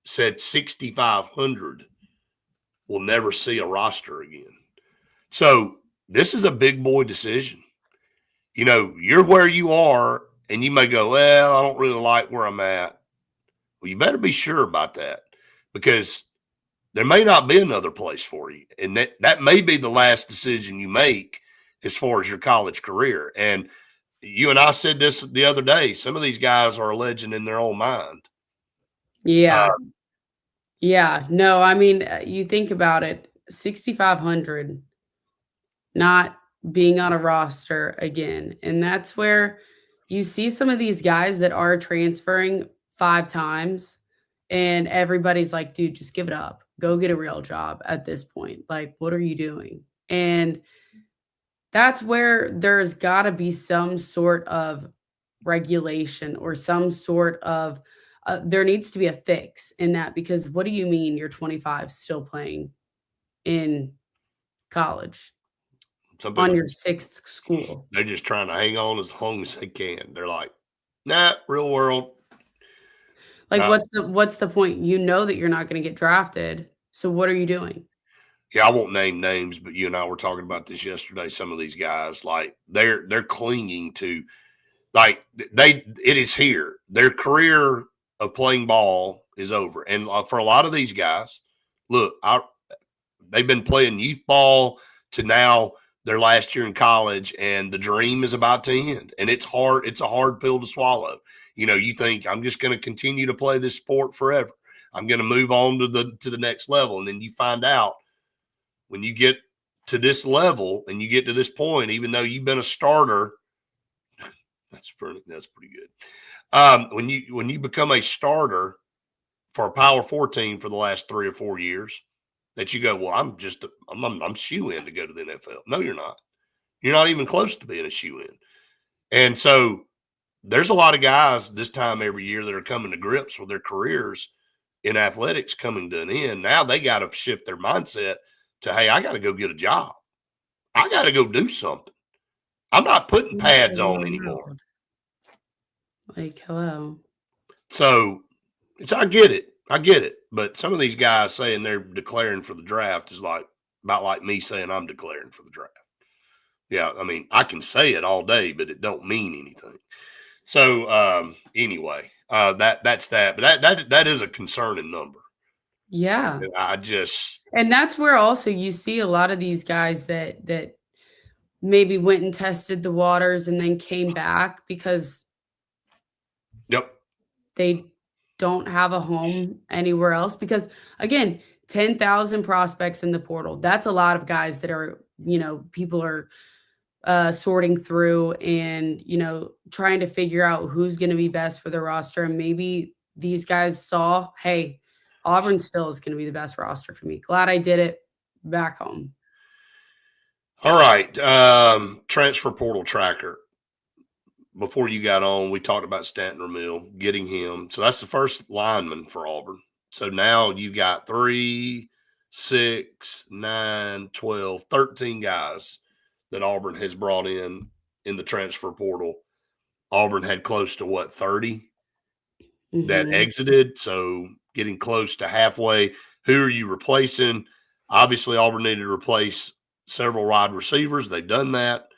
said 6,500 will never see a roster again. So this is a big boy decision. You're where you are, and you may go, well, I don't really like where I'm at. Well, you better be sure about that because there may not be another place for you. And that may be the last decision you make as far as your college career. And you and I said this the other day, some of these guys are a legend in their own mind. Yeah. No, I mean, you think about it, 6,500 not being on a roster again. And that's where you see some of these guys that are transferring 5 times and everybody's like, dude, just give it up. Go get a real job at this point. Like, what are you doing? And that's where there's got to be some sort of regulation or some sort of there needs to be a fix in that, because what do you mean you're 25 still playing in college on your 6th school? They're just trying to hang on as long as they can. They're like, nah, real world. Like, what's the point? You know that you're not going to get drafted. So what are you doing? Yeah, I won't name names, but you and I were talking about this yesterday. Some of these guys, like they're clinging to, like it is here. Their career of playing ball is over, and for a lot of these guys, look, they've been playing youth ball to now their last year in college, and the dream is about to end. And it's hard. It's a hard pill to swallow. You think I'm just going to continue to play this sport forever. I'm going to move on to the next level, and then you find out when you get to this level and you get to this point, even though you've been a starter, that's pretty good. When you become a starter for a Power 4 team for the last 3 or 4 years, that you go, well, I'm shoe in to go to the NFL. No, you're not. You're not even close to being a shoe in. And so there's a lot of guys this time every year that are coming to grips with their careers in athletics coming to an end. Now they got to shift their mindset to, hey, I got to go get a job. I got to go do something. I'm not putting pads on anymore. Like, hello. So I get it. But some of these guys saying they're declaring for the draft is about like me saying I'm declaring for the draft. Yeah, I mean, I can say it all day, but it don't mean anything. So anyway, that's that. But that is a concerning number. Yeah. And that's where also you see a lot of these guys that maybe went and tested the waters and then came back because they don't have a home anywhere else. Because again, 10,000 prospects in the portal. That's a lot of guys that are, people are sorting through and, trying to figure out who's going to be best for the roster. And maybe these guys saw, hey, Auburn still is going to be the best roster for me. Glad I did it back home. All right. Transfer portal tracker. Before you got on, we talked about Stanton Ramil, getting him. So that's the first lineman for Auburn. So now you got 3, 6, 9, 12, 13 guys that Auburn has brought in the transfer portal. Auburn had close to 30 that exited. So getting close to halfway. Who are you replacing? Obviously, Auburn needed to replace several wide receivers. They've done that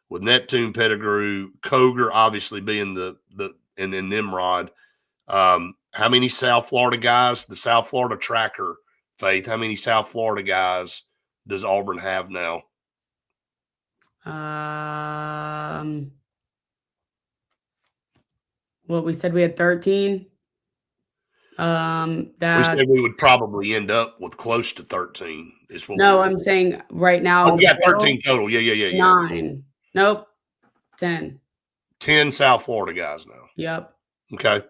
with Neptune, Pettigrew, Koger, obviously being and then Nimrod. How many South Florida guys? The South Florida tracker, Faith. How many South Florida guys does Auburn have now? Well, we said we had 13. We said we would probably end up with close to 13. I'm saying right now. Oh, we got 13 total. Yeah. 9. Nope. 10. 10 South Florida guys now. Yep. Okay.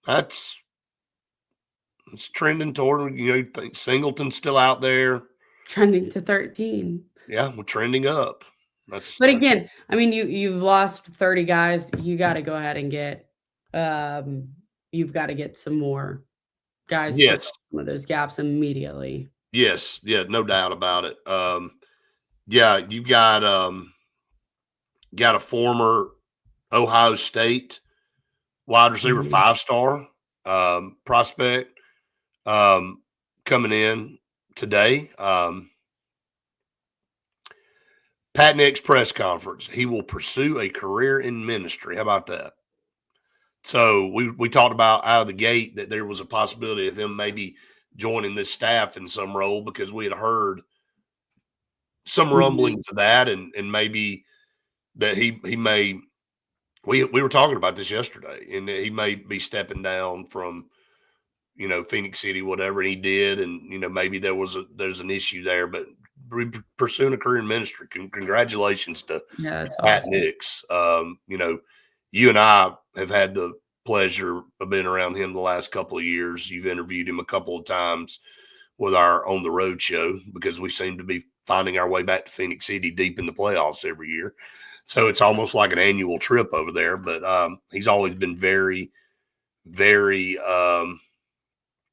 It's trending toward, Singleton's still out there. Trending to 13. Yeah, we're trending up. But again, I mean, you've lost 30 guys. You got to go ahead and get you've got to get some more guys to fill some of those gaps immediately. Yes, yeah, no doubt about it. Yeah, you got a former Ohio State wide receiver, 5-star prospect coming in today. Pat Nick's press conference. He will pursue a career in ministry. How about that? So we talked about out of the gate that there was a possibility of him maybe joining this staff in some role because we had heard some rumblings of that and maybe that he may we were talking about this yesterday and that he may be stepping down from Phoenix City, whatever, and he did, and maybe there's an issue there, but pursuing a career in ministry. Congratulations to Pat awesome. Nix. You and I have had the pleasure of being around him the last couple of years. You've interviewed him a couple of times with our On the Road show because we seem to be finding our way back to Phoenix City deep in the playoffs every year. So it's almost like an annual trip over there, but he's always been very, very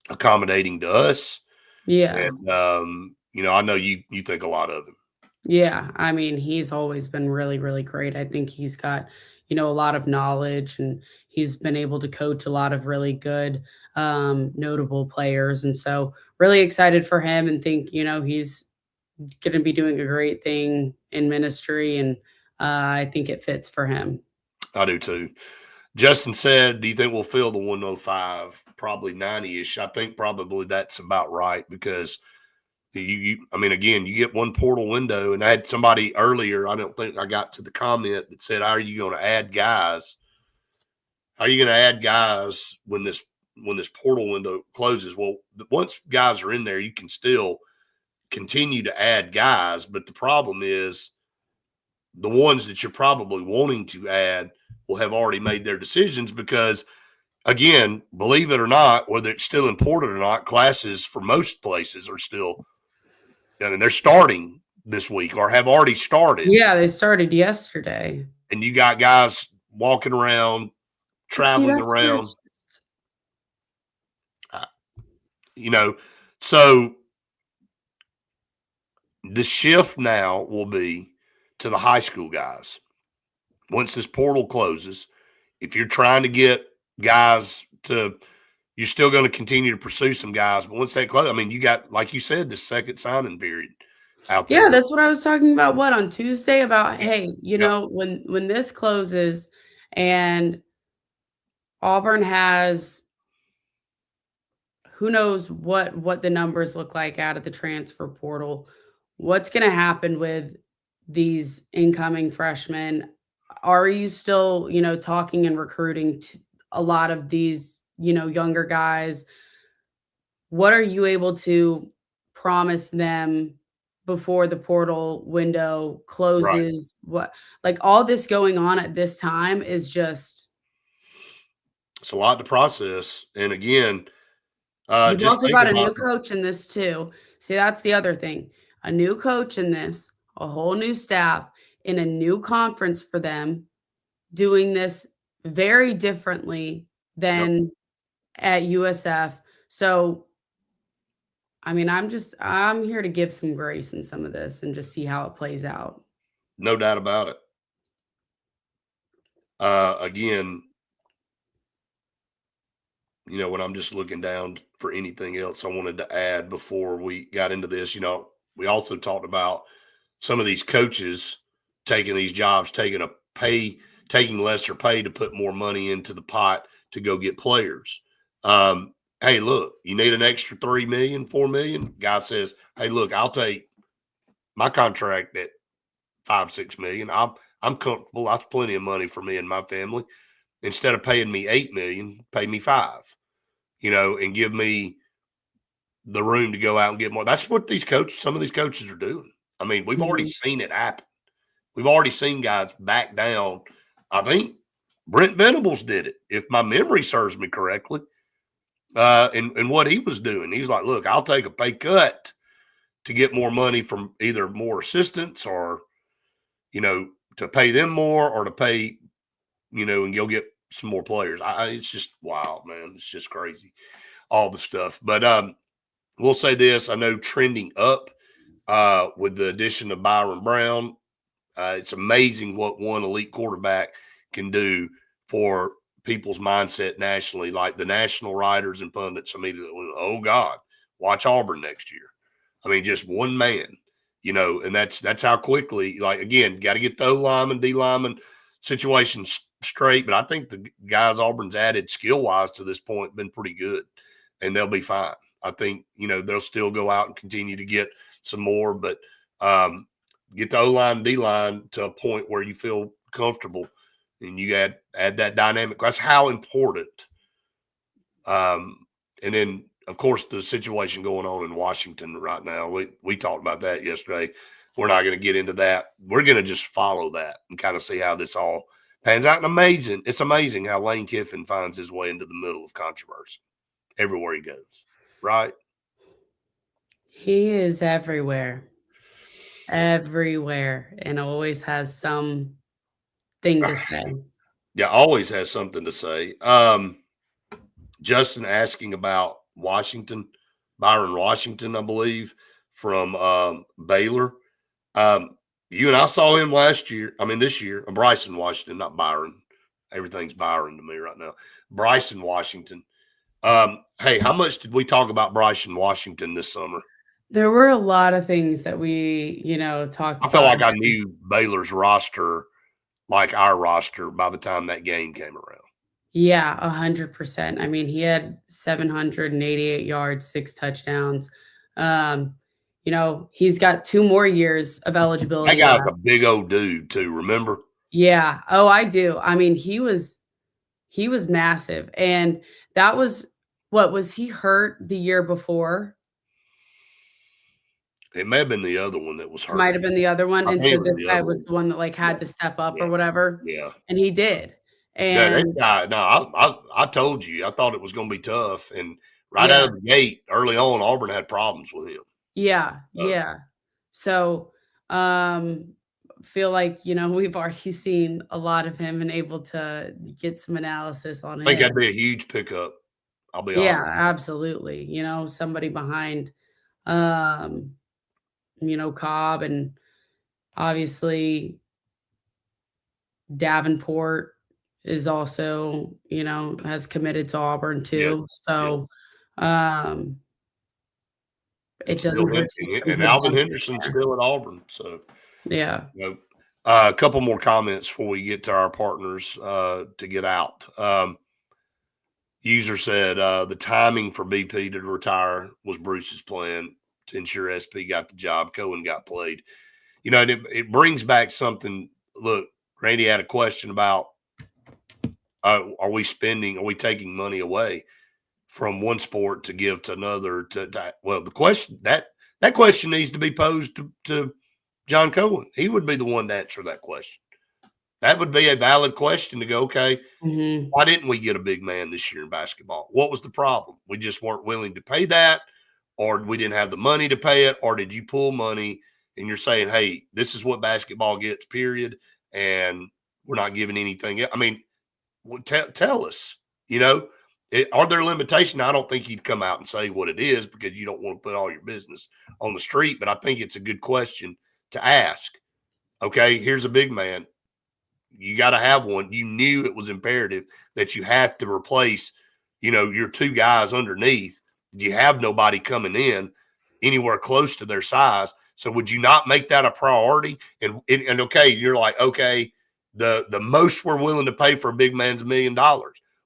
accommodating to us. Yeah. And, I know you think a lot of him. Yeah. I mean, he's always been really, really great. I think he's got, a lot of knowledge, and he's been able to coach a lot of really good, notable players. And so really excited for him and think, he's going to be doing a great thing in ministry. And I think it fits for him. I do too. Justin said, do you think we'll fill the 105? Probably 90-ish. I think probably that's about right because again, you get one portal window, and I had somebody earlier, I don't think I got to the comment that said, how are you going to add guys? How are you going to add guys when this portal window closes? Well, once guys are in there, you can still continue to add guys, but the problem is the ones that you're probably wanting to add will have already made their decisions because, again, believe it or not, whether it's still important or not, classes for most places are still – and they're starting this week or have already started. Yeah, they started yesterday. And you got guys walking around, traveling around. So the shift now will be to the high school guys. Once this portal closes, if you're trying to get guys to – you're still going to continue to pursue some guys. But once they close, you got, like you said, the second signing period out there. Yeah, that's what I was talking about. What, on Tuesday? About, hey, when this closes and Auburn has who knows what the numbers look like out of the transfer portal, what's going to happen with these incoming freshmen? Are you still, talking and recruiting to a lot of these, younger guys? What are you able to promise them before the portal window closes? Right. What, like, all this going on at this time is just, it's a lot to process. And again, you've also got a new coach in this too. See, that's the other thing. A new coach in this, a whole new staff in a new conference for them, doing this very differently than at USF. So, I'm here to give some grace in some of this and just see how it plays out. No doubt about it. Again, when I'm just looking down for anything else I wanted to add before we got into this, we also talked about some of these coaches taking these jobs, taking lesser pay to put more money into the pot to go get players. Hey, look, you need an extra $3 million, $4 million. Guy says, hey, look, I'll take my contract at $5-6 million. I'm comfortable. That's plenty of money for me and my family. Instead of paying me $8 million, pay me $5 million, and give me the room to go out and get more. That's what some of these coaches are doing. We've already seen it happen. We've already seen guys back down. I think Brent Venables did it, if my memory serves me correctly. And what he was doing, he's like, look, I'll take a pay cut to get more money from either more assistants or, to pay them more or to pay, and you'll get some more players. It's just wild, man. It's just crazy, all the stuff. But we'll say this. I know trending up with the addition of Byron Brown. It's amazing what one elite quarterback can do for people's mindset nationally, like the national writers and pundits immediately went, oh God, watch Auburn next year. Just one man, and that's how quickly, like, again, got to get the O-lineman, D-lineman situation straight. But I think the guys Auburn's added skill-wise to this point been pretty good, and they'll be fine. I think, they'll still go out and continue to get some more, but get the O-line, D-line to a point where you feel comfortable. And you add that dynamic. That's how important. And then, of course, the situation going on in Washington right now. We talked about that yesterday. We're not going to get into that. We're going to just follow that and kind of see how this all pans out. And it's amazing how Lane Kiffin finds his way into the middle of controversy everywhere he goes, right? He is everywhere, and always has some thing to say. Yeah, always has something to say. Justin asking about Byron Washington, I believe, from Baylor. You and I saw him last year. I mean, this year. Bryson Washington, not Byron. Everything's Byron to me right now. Bryson Washington. Hey, how much did we talk about Bryson Washington this summer? There were a lot of things that we, talked I felt about. like I knew Baylor's roster like our roster by the time that game came around. Yeah, 100%. I mean, he had 788 yards, 6 touchdowns. He's got 2 more years of That eligibility guy's left. a big old dude too, remember? Yeah. Oh, I do. I mean, he was massive, and that was what was he hurt the year before? It may have been the other one that was It hurt. might have been the other one, I and think it so was this the guy other was one. the one that, like, had to step up or Yeah. whatever, Yeah. and he did. Yeah, that And guy, no, I told you, I thought it was going to be tough. And right yeah. out of the gate, early on, Auburn had problems with him. Yeah, yeah. So, feel like, we've already seen a lot of him and able to get some analysis on I think that'd him. be a huge pickup. I'll be Yeah, honest. absolutely. Somebody behind, um, Cobb, and obviously Davenport is also, has committed to Auburn Yeah, too. yeah. So, um, it And still, doesn't hurt to get some and good Alvin depth Henderson's there. still at Auburn. So, Yeah. you know, a couple more comments before we get to our partners to get out. User said the timing for BP to retire was Bruce's plan to ensure SP got the job. Cohen got played. And it brings back something. Look, Randy had a question about are we taking money away from one sport to give to another? Well, the question that question needs to be posed to John Cohen. He would be the one to answer that question. That would be a valid question to go, okay, Mhm. why didn't we get a big man this year in basketball? What was the problem? We just weren't willing to pay that, or we didn't have the money to pay it, or did you pull money and you're saying, hey, this is what basketball gets, period, and we're not giving anything else? I mean, tell us, are there limitations? I don't think you'd come out and say what it is because you don't want to put all your business on the street, but I think it's a good question to ask. Okay, here's a big man. You got to have one. You knew it was imperative that you have to replace, your 2 guys underneath. You have nobody coming in anywhere close to their size. So would you not make that a priority? And okay, you're like, okay, the most we're willing to pay for a big man's $1 million.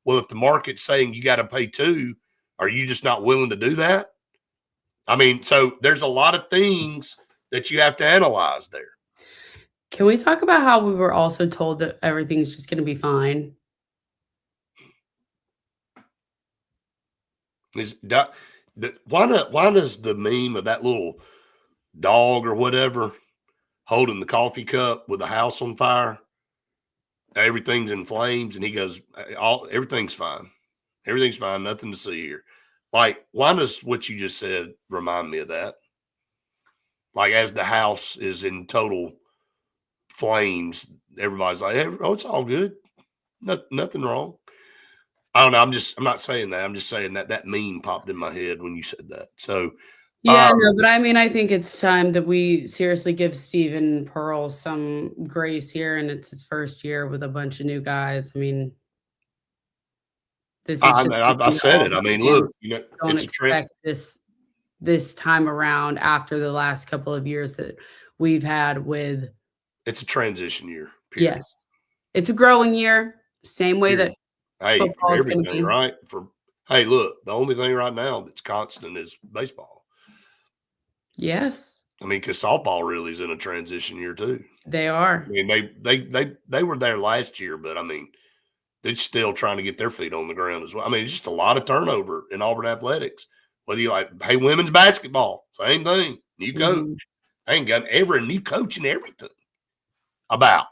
Well, if the market's saying you got to pay 2, are you just not willing to do that? I mean, so there's a lot of things that you have to analyze there. Can we talk about how we were also told that everything's just gonna be fine? Why does the meme of that little dog or whatever holding the coffee cup with the house on fire, everything's in flames, and he goes, everything's fine. Everything's fine. Nothing to see here. Like, why does what you just said remind me of that? Like, as the house is in total flames, everybody's like, oh, it's all good. Nothing wrong. I don't know. I'm not saying that. I'm just saying that meme popped in my head when you said that. So, Yeah, no, but I mean, I think it's time that we seriously give Steven Pearl some grace here, and it's his first year with a bunch of new guys. I mean, this is just I something that said it. I Auburn mean, look, fans don't it's a trend. expect this time around after the last couple of years that we've had with. It's a transition year. Period. Yes, it's a growing year, same way that Hey, for football is going to everything, be. right? Hey, look, the only thing right now that's constant is baseball. Yes, I mean, because softball really is in a transition year too. they are. I mean, they were there last year, but I mean, they're still trying to get their feet on the ground as well. I mean, it's just a lot of turnover in Auburn athletics. Whether you like, hey, women's basketball, same thing. New coach, Mhm. I ain't got every new coach and everything. About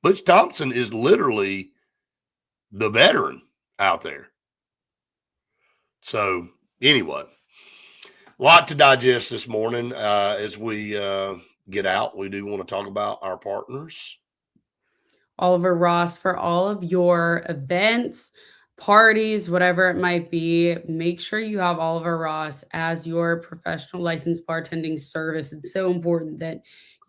Butch Thompson is literally the veteran out there. So anyway, a lot to digest this morning. As we get out, we do want to talk about our partners. Oliver Ross, for all of your events, parties, whatever it might be, make sure you have Oliver Ross as your professional licensed bartending service. It's so important that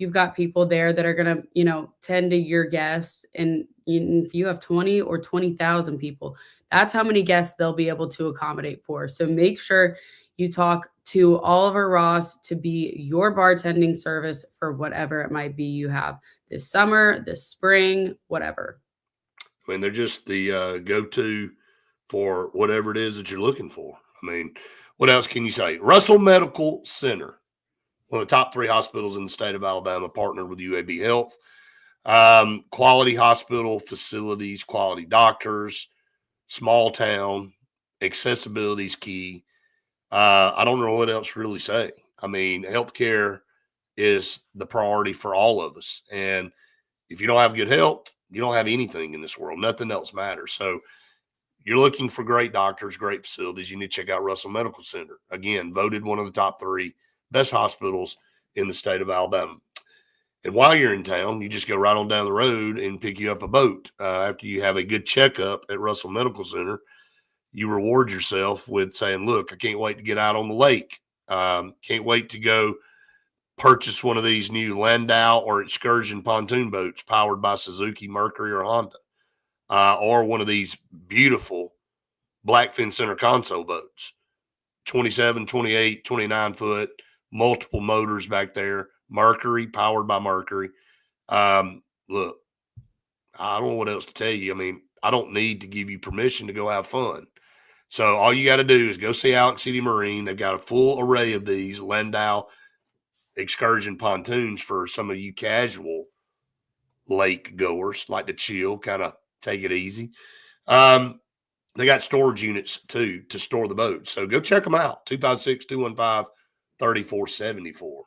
you've got people there that are going to, you know, tend to your guests. And if you have 20 or 20,000 people, that's how many guests they'll be able to accommodate for. So make sure you talk to Oliver Ross to be your bartending service for whatever it might be you have this summer, this spring, whatever. I mean, they're just the go-to for whatever it is that you're looking for. I mean, what else can you say? Russell Medical Center, one of the top 3 hospitals in the state of Alabama, partnered with UAB Health. Quality hospital facilities, quality doctors, small town, accessibility is key. I don't know what else to really say. I mean, healthcare is the priority for all of us. And if you don't have good health, you don't have anything in this world. Nothing else matters. So you're looking for great doctors, great facilities, you need to check out Russell Medical Center. Again, voted one of the top 3 best hospitals in the state of Alabama. And while you're in town, you just go right on down the road and pick you up a boat. After you have a good checkup at Russell Medical Center, you reward yourself with saying, look, I can't wait to get out on the lake. Can't wait to go purchase one of these new Landau or Excursion pontoon boats powered by Suzuki, Mercury, or Honda. Or one of these beautiful Blackfin Center console boats, 27, 28, 29 foot, multiple motors back there, Mercury, powered by Mercury. Look, I don't know what else to tell you. I mean, I don't need to give you permission to go have fun. So all you got to do is go see Alex City Marine. They've got a full array of these Landau Excursion pontoons for some of you casual lake goers, like to chill, kind of take it easy. They got storage units too to store the boat. So go check them out. 256-215-3474.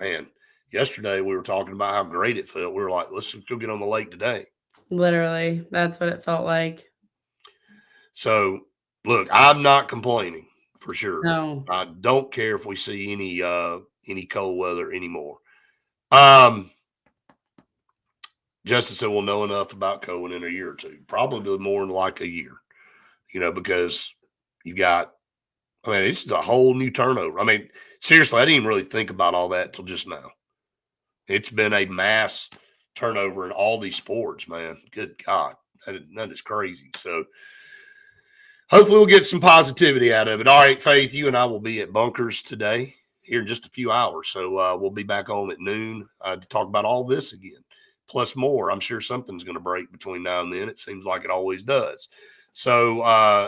Man, yesterday we were talking about how great it felt. We were like, let's go get on the lake today. Literally, that's what it felt like. So look, I'm not complaining for sure. No. I don't care if we see any cold weather anymore. Justin said we'll know enough about Cohen in a year or 2, probably more than like a year, because you got, I mean, it's a whole new turnover. I mean, seriously, I didn't even really think about all that till just now. It's been a mass turnover in all these sports, man. Good God, that is crazy. So hopefully we'll get some positivity out of it. All right, Faith, you and I will be at Bunkers today here in just a few hours. So we'll be back on at noon to talk about all this again. Plus more. I'm sure something's going to break between now and then. It seems like it always does. So,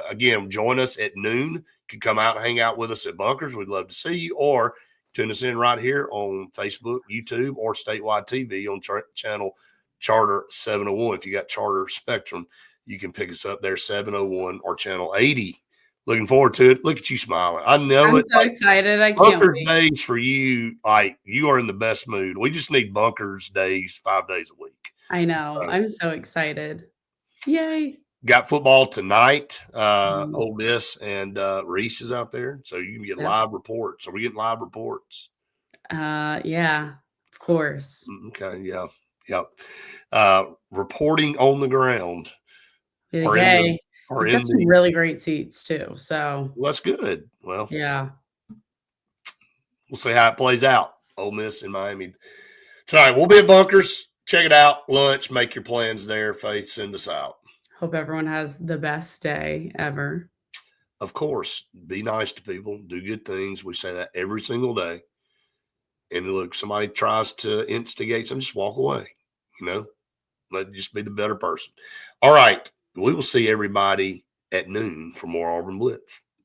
again, join us at noon. You can come out and hang out with us at Bunkers. We'd love to see you. Or tune us in right here on Facebook, YouTube, or statewide TV on channel Charter 701. If you got Charter Spectrum, you can pick us up there, 701 or channel 80. Looking forward to it. Look at you smiling. I know I'm it. so excited. I can't Bunkers wait. days for you, like you are in the best mood. We just need Bunkers days 5 days a week. I know. I'm so excited. Yay. Got football tonight. Ole Miss and Reese is out there, so you can get live reports. Are we getting live reports? Yeah, of course. Okay, yeah. Reporting on the ground. Hey, he's got some really great seats too. So well, that's good. Well, yeah, we'll see how it plays out. Ole Miss in Miami tonight. We'll be at Bunkers. Check it out. Lunch. Make your plans there. Faith, send us out. Hope everyone has the best day ever. Of course, be nice to people. Do good things. We say that every single day. And look, somebody tries to instigate something, just walk away. Just be the better person. All right. We will see everybody at noon for more Auburn Blitz.